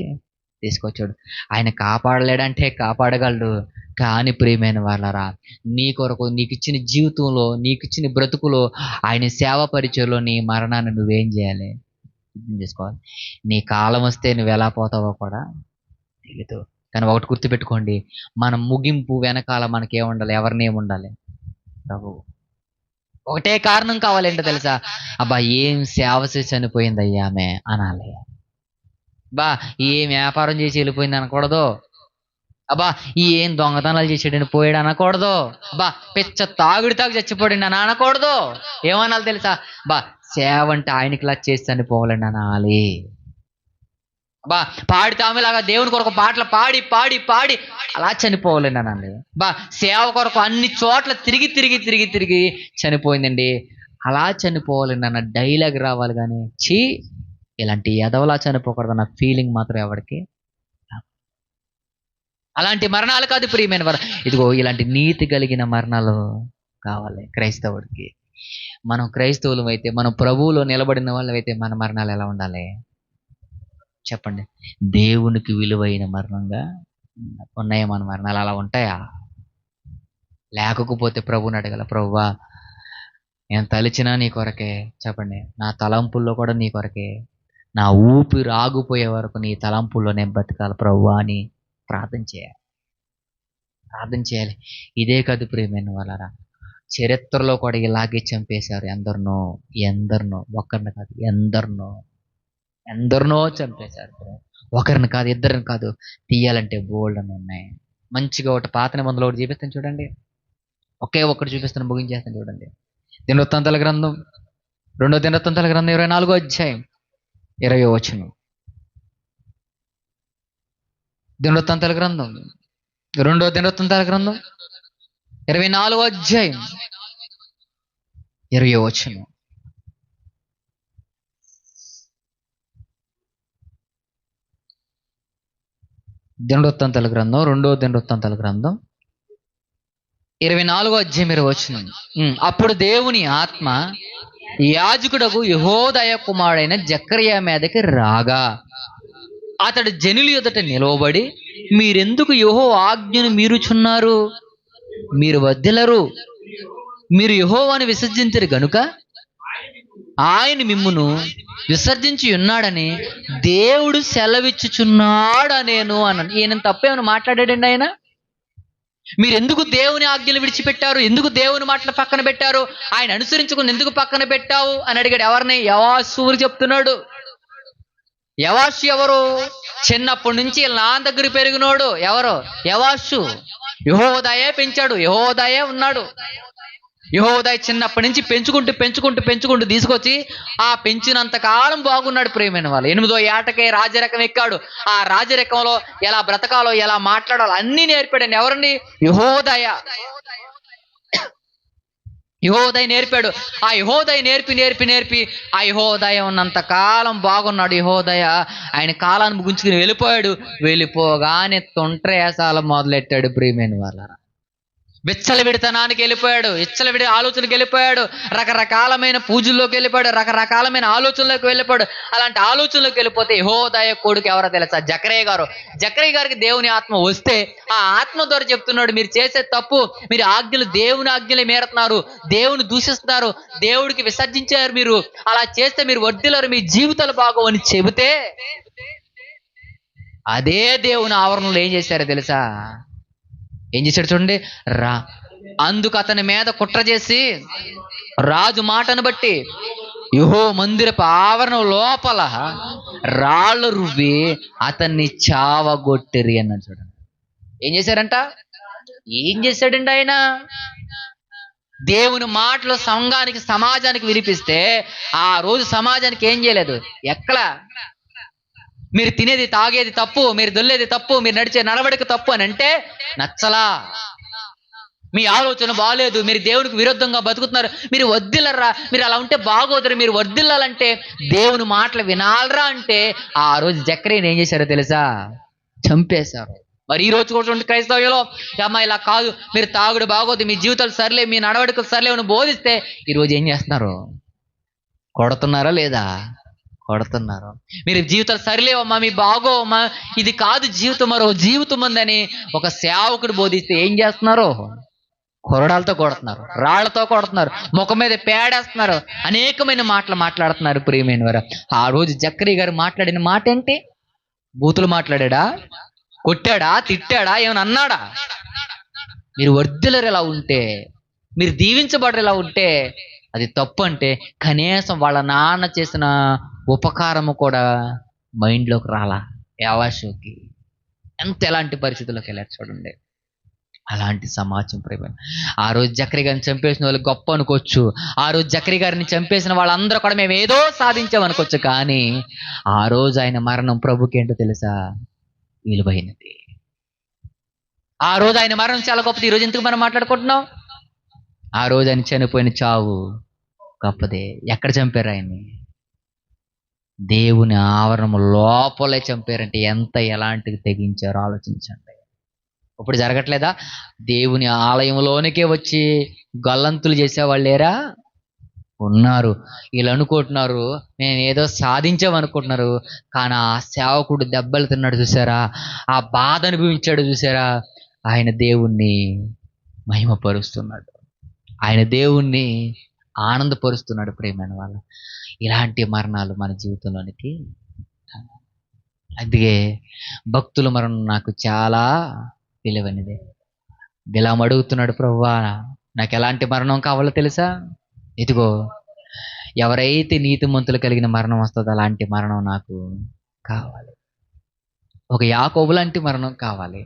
తీసుకొచ్చాడు. ఆయన కాపాడలేడంటే కాపాడగలడు. కానీ ప్రియమైన వాళ్ళరా, నీ కొరకు నీకు ఇచ్చిన జీవితంలో, నీకు ఇచ్చిన బ్రతుకులో, ఆయన సేవ పరిచయంలో నీ మరణాన్ని నువ్వేం చేయాలి అర్థం చేసుకోవాలి. నీ కాలం వస్తే నువ్వు ఎలా పోతావో కూడా తెలియదు. కానీ ఒకటి గుర్తుపెట్టుకోండి, మన ముగింపు వెనకాల మనకేముండాలి? ఎవరినేముండాలి? ప్రభువు. ఒకటే కారణం కావాలేంటో తెలుసా? అబ్బా ఏం సేవ చేసి చనిపోయింది అయ్యా ఆమె అనాలి. బా ఏం వ్యాపారం చేసి వెళ్ళిపోయింది అనకూడదు. అబ్బా ఏం దొంగతనాలు చేసాడని పోయాడు అనకూడదు. అబ్బా పిచ్చ తాగుడు తాగు చచ్చిపోయాడు అని అనకూడదు. ఏమనాలి తెలుసా? బా సేవ అంటే ఆయనకి ఇలా చేసి చనిపోవాలండి అనాలి. బా పాడి తామెలాగా దేవుని కొరకు పాటలు పాడి పాడి పాడి అలా చనిపోవాలండి అనండి. బా సేవ కొరకు అన్ని చోట్ల తిరిగి తిరిగి తిరిగి తిరిగి చనిపోయిందండి, అలా చనిపోవాలండి అన్న డైలాగ్ రావాలి. కానీ చీ ఇలాంటి ఎదవలా చనిపోకూడదన్న ఫీలింగ్ మాత్రం ఎవరికి. అలాంటి మరణాలు కాదు ప్రియమైన వారు, ఇదిగో ఇలాంటి నీతి కలిగిన మరణాలు కావాలి క్రైస్తవుడికి. మనం క్రైస్తవులం అయితే, మనం ప్రభువులో నిలబడిన వాళ్ళం అయితే మన మరణాలు ఎలా ఉండాలి చెప్పండి? దేవునికి విలువైన మరణంగా ఉన్నాయా మన మరణాలు? అలా ఉంటాయా? లేకపోతే ప్రభుని అడగల, ప్రభువా నేను తలిచినా నీ కొరకే, చెప్పండి, నా తలంపుల్లో కూడా నీ కొరకే, నా ఊపిరి ఆగిపోయే వరకు నీ తలంపుల్లో నేను బతకాలి ప్రభువా అని ప్రార్థన చేయాలి. ప్రార్థన చేయాలి. ఇదే కాదు ప్రియమైన వాళ్ళరా, చరిత్రలో కూడా ఇలాగే చంపేశారు. ఎందరినో ఎందరినో, ఒక్కరిని కాదు ఎందరినో ఎందరినో చంపేశారు. ఒకరిని కాదు, ఇద్దరిని కాదు, తీయాలంటే బోల్డ్ అని ఉన్నాయి. మంచిగా ఒకటి పాత నిబంధనలో ఒకటి చూపిస్తాను చూడండి, ఒకే ఒక్కటి చూపిస్తాను, ముగించేస్తాను చూడండి. దినవృత్తాంతాల గ్రంథం, 2వ దినవృత్తాంతాల గ్రంథం 24వ అధ్యాయం 20వ వచనం. దినవృత్తాంతాల గ్రంథం, 2వ దినవృత్తాంతాల గ్రంథం 24వ అధ్యాయం 20వ వచనం. దినవృత్తాంతాల గ్రంథం, 2వ దినవృత్తాంతాల గ్రంథం 24వ అధ్యాయం 20వ వచనం. అప్పుడు దేవుని ఆత్మ యాజకుడకు యెహోదయ కుమారుడైన జకర్యా మీదకి రాగా అతడు జనుల ఎదుట నిలవబడి, మీరెందుకు యెహోవా ఆజ్ఞను మీరుచున్నారు? మీరు వద్దెలరు, మీరు యెహోవాను విసర్జించరు గనుక ఆయన మిమ్మును విసర్జించి ఉన్నాడని దేవుడు సెలవిచ్చుచున్నాడా నేను అన్నాను. ఈయన తప్పేమైనా మాట్లాడాడండి ఆయన? మీరు ఎందుకు దేవుని ఆజ్ఞలు విడిచిపెట్టారు? ఎందుకు దేవుని మాటలు పక్కన పెట్టారు? ఆయన అనుసరించుకుని ఎందుకు పక్కన పెట్టావు అని అడిగాడు. ఎవరిని? యెహోషువని చెప్తున్నాడు. యెహోషు ఎవరు? చిన్నప్పటి నుంచి నా దగ్గర పెరిగినోడు. ఎవరు? యెహోషు. యెహోవాయే పెంచాడు, యెహోవాయే ఉన్నాడు. యెహోవా చిన్నప్పటి నుంచి పెంచుకుంటూ పెంచుకుంటూ పెంచుకుంటూ తీసుకొచ్చి ఆ పెంచినంత కాలం బాగున్నాడు ప్రేమైన వాళ్ళు. 8వ ఏటకే రాజరకం ఎక్కాడు. ఆ రాజరకంలో ఎలా బ్రతకాలో ఎలా మాట్లాడాలో అన్నీ నేర్పాడండి. ఎవరండి? యెహోవా. యెహోవాయే నేర్పాడు. ఆ యెహోవాయే నేర్పి నేర్పి నేర్పి ఆ యెహోవాయే ఉన్నంత కాలం బాగున్నాడు యెహోవా. ఆయన కాలాన్ని ముగించుకుని వెళ్ళిపోయాడు. వెళ్ళిపోగానే తొంట్రేసాలు మొదలెట్టాడు ప్రియమైన వాళ్ళారా. విచ్చలవిడితనానికి వెళ్ళిపోయాడు. విచ్చలవిడి ఆలోచనకి వెళ్ళిపోయాడు. రకరకాలమైన పూజల్లోకి వెళ్ళిపోయాడు. రకరకాలమైన ఆలోచనలోకి వెళ్ళిపోయాడు. అలాంటి ఆలోచనలోకి వెళ్ళిపోతే యెహోవా కొడుకు ఎవరో తెలుసా? జకర్యా గారు. జకర్యా గారికి దేవుని ఆత్మ వస్తే ఆ ఆత్మ ద్వారా చెప్తున్నాడు, మీరు చేసే తప్పు, మీరు ఆజ్ఞలు దేవుని ఆజ్ఞలే మీరుతున్నారు, దేవుని దూషిస్తున్నారు, దేవుడికి విసర్జించారు, మీరు అలా చేస్తే మీరు వర్ధిల్లరు, మీ జీవితాలు బాగోవు అని చెబితే అదే దేవుని ఆవరణలో ఏం చేశారో తెలుసా? ఏం చేశాడు చూడండి. రా అందుకు అతని మీద కుట్ర చేసి రాజు మాటను బట్టి మందిరపు ఆవరణ లోపల రాళ్ళు రువ్వి అతన్ని చావగొట్టిరి అన్నాడు చూడండి. ఏం చేశారంట? ఏం చేశాడండి ఆయన? దేవుని మాటలు సంఘానికి సమాజానికి వినిపిస్తే ఆ రోజు సమాజానికి ఏం చేయలేదు. ఎక్కడా మీరు తినేది తాగేది తప్పు, మీరు దొల్లేది తప్పు, మీరు నడిచే నడవడిక తప్పు అని అంటే నచ్చలా. మీ ఆలోచన బాగాలేదు, మీరు దేవునికి విరుద్ధంగా బతుకుతున్నారు, మీరు వర్ధిల్లరా, మీరు అలా ఉంటే బాగోదురు, మీరు వర్ధిల్లాలంటే దేవుని మాటలు వినాలరా అంటే ఆ రోజు జకర్యాని ఏం చేశారో తెలుసా? చంపేశారు. మరి ఈ రోజు కూడా క్రైస్తవ్యంలో అమ్మ ఇలా కాదు, మీరు తాగుడు బాగోదు, మీ జీవితాలు సర్లే, మీ నడవడికలు సర్లే అని బోధిస్తే ఈరోజు ఏం చేస్తున్నారు? కొడుతున్నారా లేదా? కొడుతున్నారు. మీరు జీవితాలు సరిలేవమ్మా, మీ బాగోవమ్మా, ఇది కాదు జీవితం, మరో జీవితం ఉందని ఒక సేవకుడు బోధిస్తే ఏం చేస్తున్నారు? కొరడాలతో కొడుతున్నారు, రాళ్లతో కొడుతున్నారు, ముఖం మీద పేడేస్తున్నారు, అనేకమైన మాటలు మాట్లాడుతున్నారు ప్రియమైన వారు. ఆ రోజు జకర్యా గారు మాట్లాడిన మాట ఏంటి? బూతులు మాట్లాడా? కొట్టాడా? తిట్టాడా? ఏమైనా అన్నాడా? మీరు వర్ధిల్లరు ఎలా ఉంటే, మీరు దీవించబడరు ఎలా ఉంటే అది తప్పు అంటే కనీసం వాళ్ళ నాన్న చేసిన ఉపకారము కూడా మైండ్లోకి రాలా. యావాషోకి ఎలాంటి పరిస్థితుల్లోకి వెళ్ళారు చూడండి. అలాంటి సమాజం ప్రేమ. ఆ రోజు జకర్యా గారిని చంపేసిన వాళ్ళు గొప్ప అనుకోవచ్చు, ఆ రోజు జకర్యా గారిని చంపేసిన వాళ్ళందరూ కూడా మేము ఏదో సాధించామనుకోవచ్చు, కానీ ఆ రోజు ఆయన మరణం ప్రభుకి ఏంటో తెలుసా? విలువైనది. ఆ రోజు ఆయన మరణం చాలా గొప్పది. ఈరోజు ఎందుకు మనం మాట్లాడుకుంటున్నాం? ఆ రోజు ఆయన చనిపోయిన చావు గొప్పదే. ఎక్కడ చంపారు ఆయన్ని? దేవుని ఆవరణం లోపలే చంపారంటే ఎంత ఎలాంటిది తెగించారో ఆలోచించండి. ఇప్పుడు జరగట్లేదా? దేవుని ఆలయంలోనికే వచ్చి గల్లంతులు చేసేవాళ్ళు లేరా? ఉన్నారు. వీళ్ళు అనుకుంటున్నారు నేను ఏదో సాధించామనుకుంటున్నారు, కానీ ఆ సేవకుడు దెబ్బలు తిన్నాడు చూసారా, ఆ బాధ అనుభవించాడు చూసారా, ఆయన దేవుణ్ణి మహిమపరుస్తున్నాడు, ఆయన దేవుణ్ణి ఆనందపరుస్తున్నాడు ప్రేమైన వాళ్ళు. ఇలాంటి మరణాలు మన జీవితంలోనికి. అందుకే భక్తుల మరణం నాకు చాలా విలువైనదే. బిలాము అడుగుతున్నాడు, ప్రభువా నాకు ఎలాంటి మరణం కావాలో తెలుసా? ఇదిగో ఎవరైతే నీతిమంతులు కలిగిన మరణం వస్తుందో అలాంటి మరణం నాకు కావాలి. ఒక యాకోబు లాంటి మరణం కావాలి,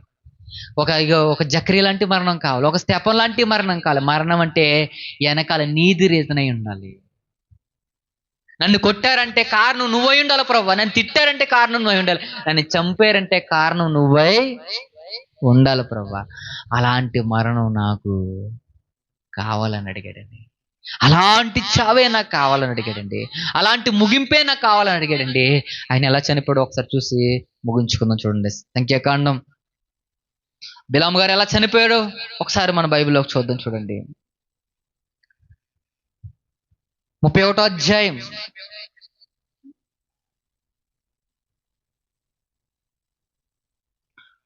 ఒక జకర్యా లాంటి మరణం కావాలి, ఒక స్తెఫను లాంటి మరణం కావాలి. మరణం అంటే వెనకాల నీతి రీజన్ అయి ఉండాలి. నన్ను కొట్టారంటే కారణం నువ్వై ఉండాలి ప్రభువా, నన్ను తిట్టారంటే కారణం నువ్వై ఉండాలి, నన్ను చంపారంటే కారణం నువ్వై ఉండాలి ప్రభువా. అలాంటి మరణం నాకు కావాలని అడిగాడండి. అలాంటి చావే నాకు కావాలని అడిగాడండి. అలాంటి ముగింపే నాకు కావాలని అడిగాడండి. ఆయన ఎలా చనిపోయాడో ఒకసారి చూసి ముగించుకుందాం చూడండి. సంఖ్యాకాండం బిలాము గారు ఎలా చనిపోయాడు ఒకసారి మన బైబిల్లోకి చూద్దాం చూడండి. 31వ అధ్యాయం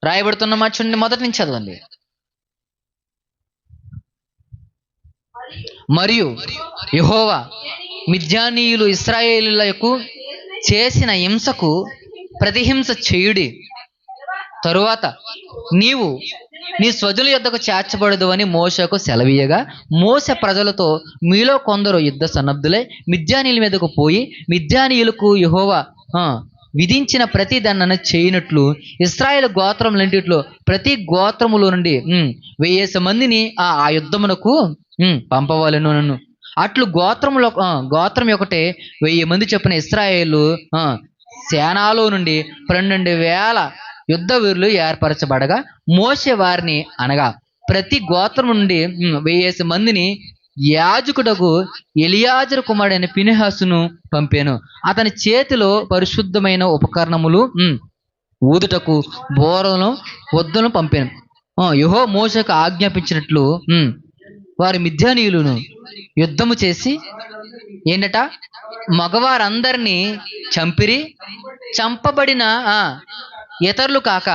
రాయబడుతున్న మాట చూడండి, మొదటి నుంచి చదవండి. మరియు యెహోవా మిద్యానీయులు ఇశ్రాయేలీయులకు చేసిన హింసకు ప్రతిహింస చేయుడి. తరువాత నీవు నీ స్వజుల యొద్దకు చేర్చబడదు అని మోషేకు సెలవీయగా, మోషే ప్రజలతో మీలో కొందరు యుద్ధ సన్నద్ధులై మిద్యానీయుల మీదకు పోయి మిద్యానీయులకు యెహోవా విధించిన ప్రతి దండన చేయనట్లు ఇశ్రాయేలు గోత్రములన్నిటిలో ప్రతి గోత్రములో నుండి 1000 మందిని ఆ యుద్ధమునకు పంపవలెను నన్ను. అట్లు గోత్రం ఒకటే 1000 మంది చొప్పున ఇశ్రాయేలు సేనాలో నుండి 12,000 యుద్ధ వీరులు ఏర్పరచబడగా మోషే వారిని అనగా ప్రతి గోత్రం నుండి 1000 మందిని యాజకుడకు ఎలియాజరు కుమారుడైన ఫినెహాసును పంపాను. అతని చేతిలో పరిశుద్ధమైన ఉపకరణములు ఊదుటకు బోరను వద్దను పంపాను. యెహోవా మోషేకు ఆజ్ఞాపించినట్లు వారి మిద్యానీయులను యుద్ధము చేసి ఏంటట మగవారందరినీ చంపిరి. చంపబడిన ఇతరులు కాక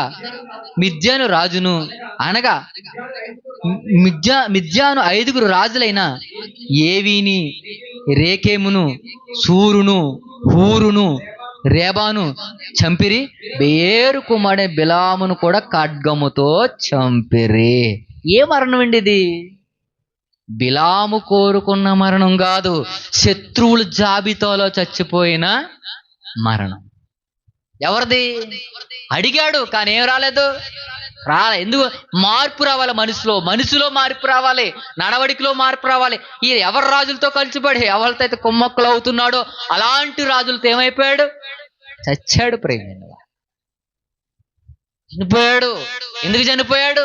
మిద్యాను రాజును అనగా మిద్యాను 5 రాజులైన ఏవీని, రేకెమును, సూరును, హూరును, రేబాను చంపిరి. బేరు కుమారుడే బిలామును కూడా ఖడ్గముతో చంపిరి. ఏ మరణం అండి ఇది? బిలాము కోరుకున్న మరణం కాదు, శత్రువుల జాబితాలో చచ్చిపోయిన మరణం. ఎవరిది? అడిగాడు కానీ ఏం రాలేదు. ఎందుకు? మార్పు రావాలి మనిషిలో మార్పు రావాలి, నడవడికలో మార్పు రావాలి. ఈ ఎవరి రాజులతో కలిసిపడి ఎవరితో అయితే కొమ్మక్కలు అవుతున్నాడో అలాంటి రాజులతో ఏమైపోయాడు? చచ్చాడు. చనిపోయాడు. ఎందుకు చనిపోయాడు?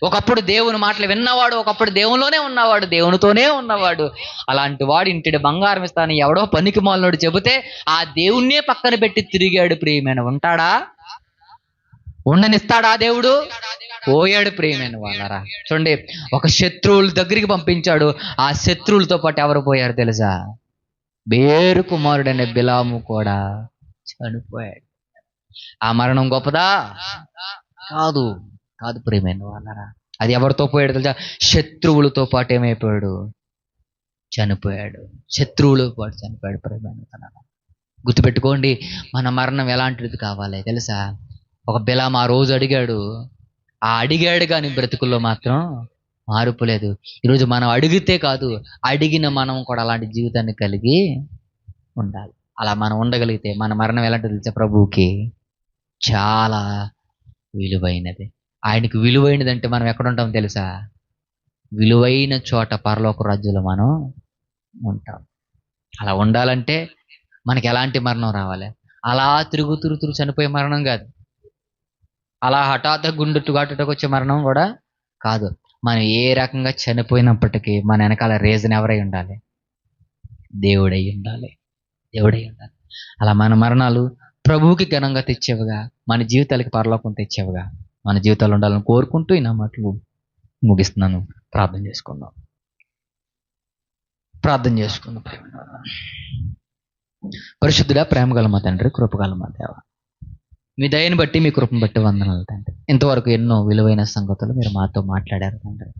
ఒకప్పుడు దేవుని మాటలు విన్నవాడు, ఒకప్పుడు దేవునిలోనే ఉన్నవాడు, దేవునితోనే ఉన్నవాడు. అలాంటి వాడు ఇంటిడి బంగారం ఇస్తాను ఎవడో పనికి మాలినోడు చెబితే ఆ దేవుణ్ణే పక్కన పెట్టి తిరిగాడు. ప్రియమైన ఉంటాడా? ఉండనిస్తాడా దేవుడు? పోయాడు. ప్రియమైన వాళ్ళరా చూడండి, ఒక శత్రువుల దగ్గరికి పంపించాడు. ఆ శత్రువులతో పాటు ఎవరు పోయారు తెలుసా? బేరు కుమారుడైన బిలాము కూడా చనిపోయాడు. ఆ మరణం గొప్పదా? కాదు. ప్రియమైన వాళ్ళరా, అది ఎవరితో పోయాడు తెలుసా? శత్రువులతో పాటు ఏమైపోయాడు? చనిపోయాడు. శత్రువులతో పాటు చనిపోయాడు. ప్రియమైన వాళ్ళరా, గుర్తుపెట్టుకోండి, మన మరణం ఎలాంటిది కావాలి తెలుసా? ఒక బిలాము ఆ రోజు అడిగాడు కానీ బ్రతుకుల్లో మాత్రం మార్పు లేదు. ఈరోజు మనం అడిగితే కాదు, అడిగిన మనం కూడా అలాంటి జీవితాన్ని కలిగి ఉండాలి. అలా మనం ఉండగలిగితే మన మరణం ఎలాంటిది తెలుసా? ప్రభువుకి చాలా విలువైనది. ఆయనకి విలువైనదంటే మనం ఎక్కడ ఉంటాం తెలుసా? విలువైన చోట, పరలోక రాజ్యంలో మనం ఉంటాం. అలా ఉండాలంటే మనకి ఎలాంటి మరణం రావాలి? అలా తిరుగు చనిపోయే మరణం కాదు. అలా హఠాత్ గాటుటకు వచ్చే మరణం కూడా కాదు. మనం ఏ రకంగా చనిపోయినప్పటికీ మన వెనకాల రీజన్ ఎవరై ఉండాలి? దేవుడై ఉండాలి. అలా మన మరణాలు ప్రభువుకి ఘనంగా తెచ్చేవిగా, మన జీవితాలకి పరలోకం తెచ్చేవిగా మన జీవితాలు ఉండాలని కోరుకుంటూ ఈ నా మాటలు ముగిస్తున్నాను. ప్రార్థన చేసుకుందాం. పరిశుద్ధుడా, ప్రేమగల మా తండ్రి, కృపగల మా దేవ, మీ దయని బట్టి, మీ కృపను బట్టి వందనాలు తండ్రి. ఇంతవరకు ఎన్నో విలువైన సంగతులు మీరు మాతో మాట్లాడారు తండ్రి.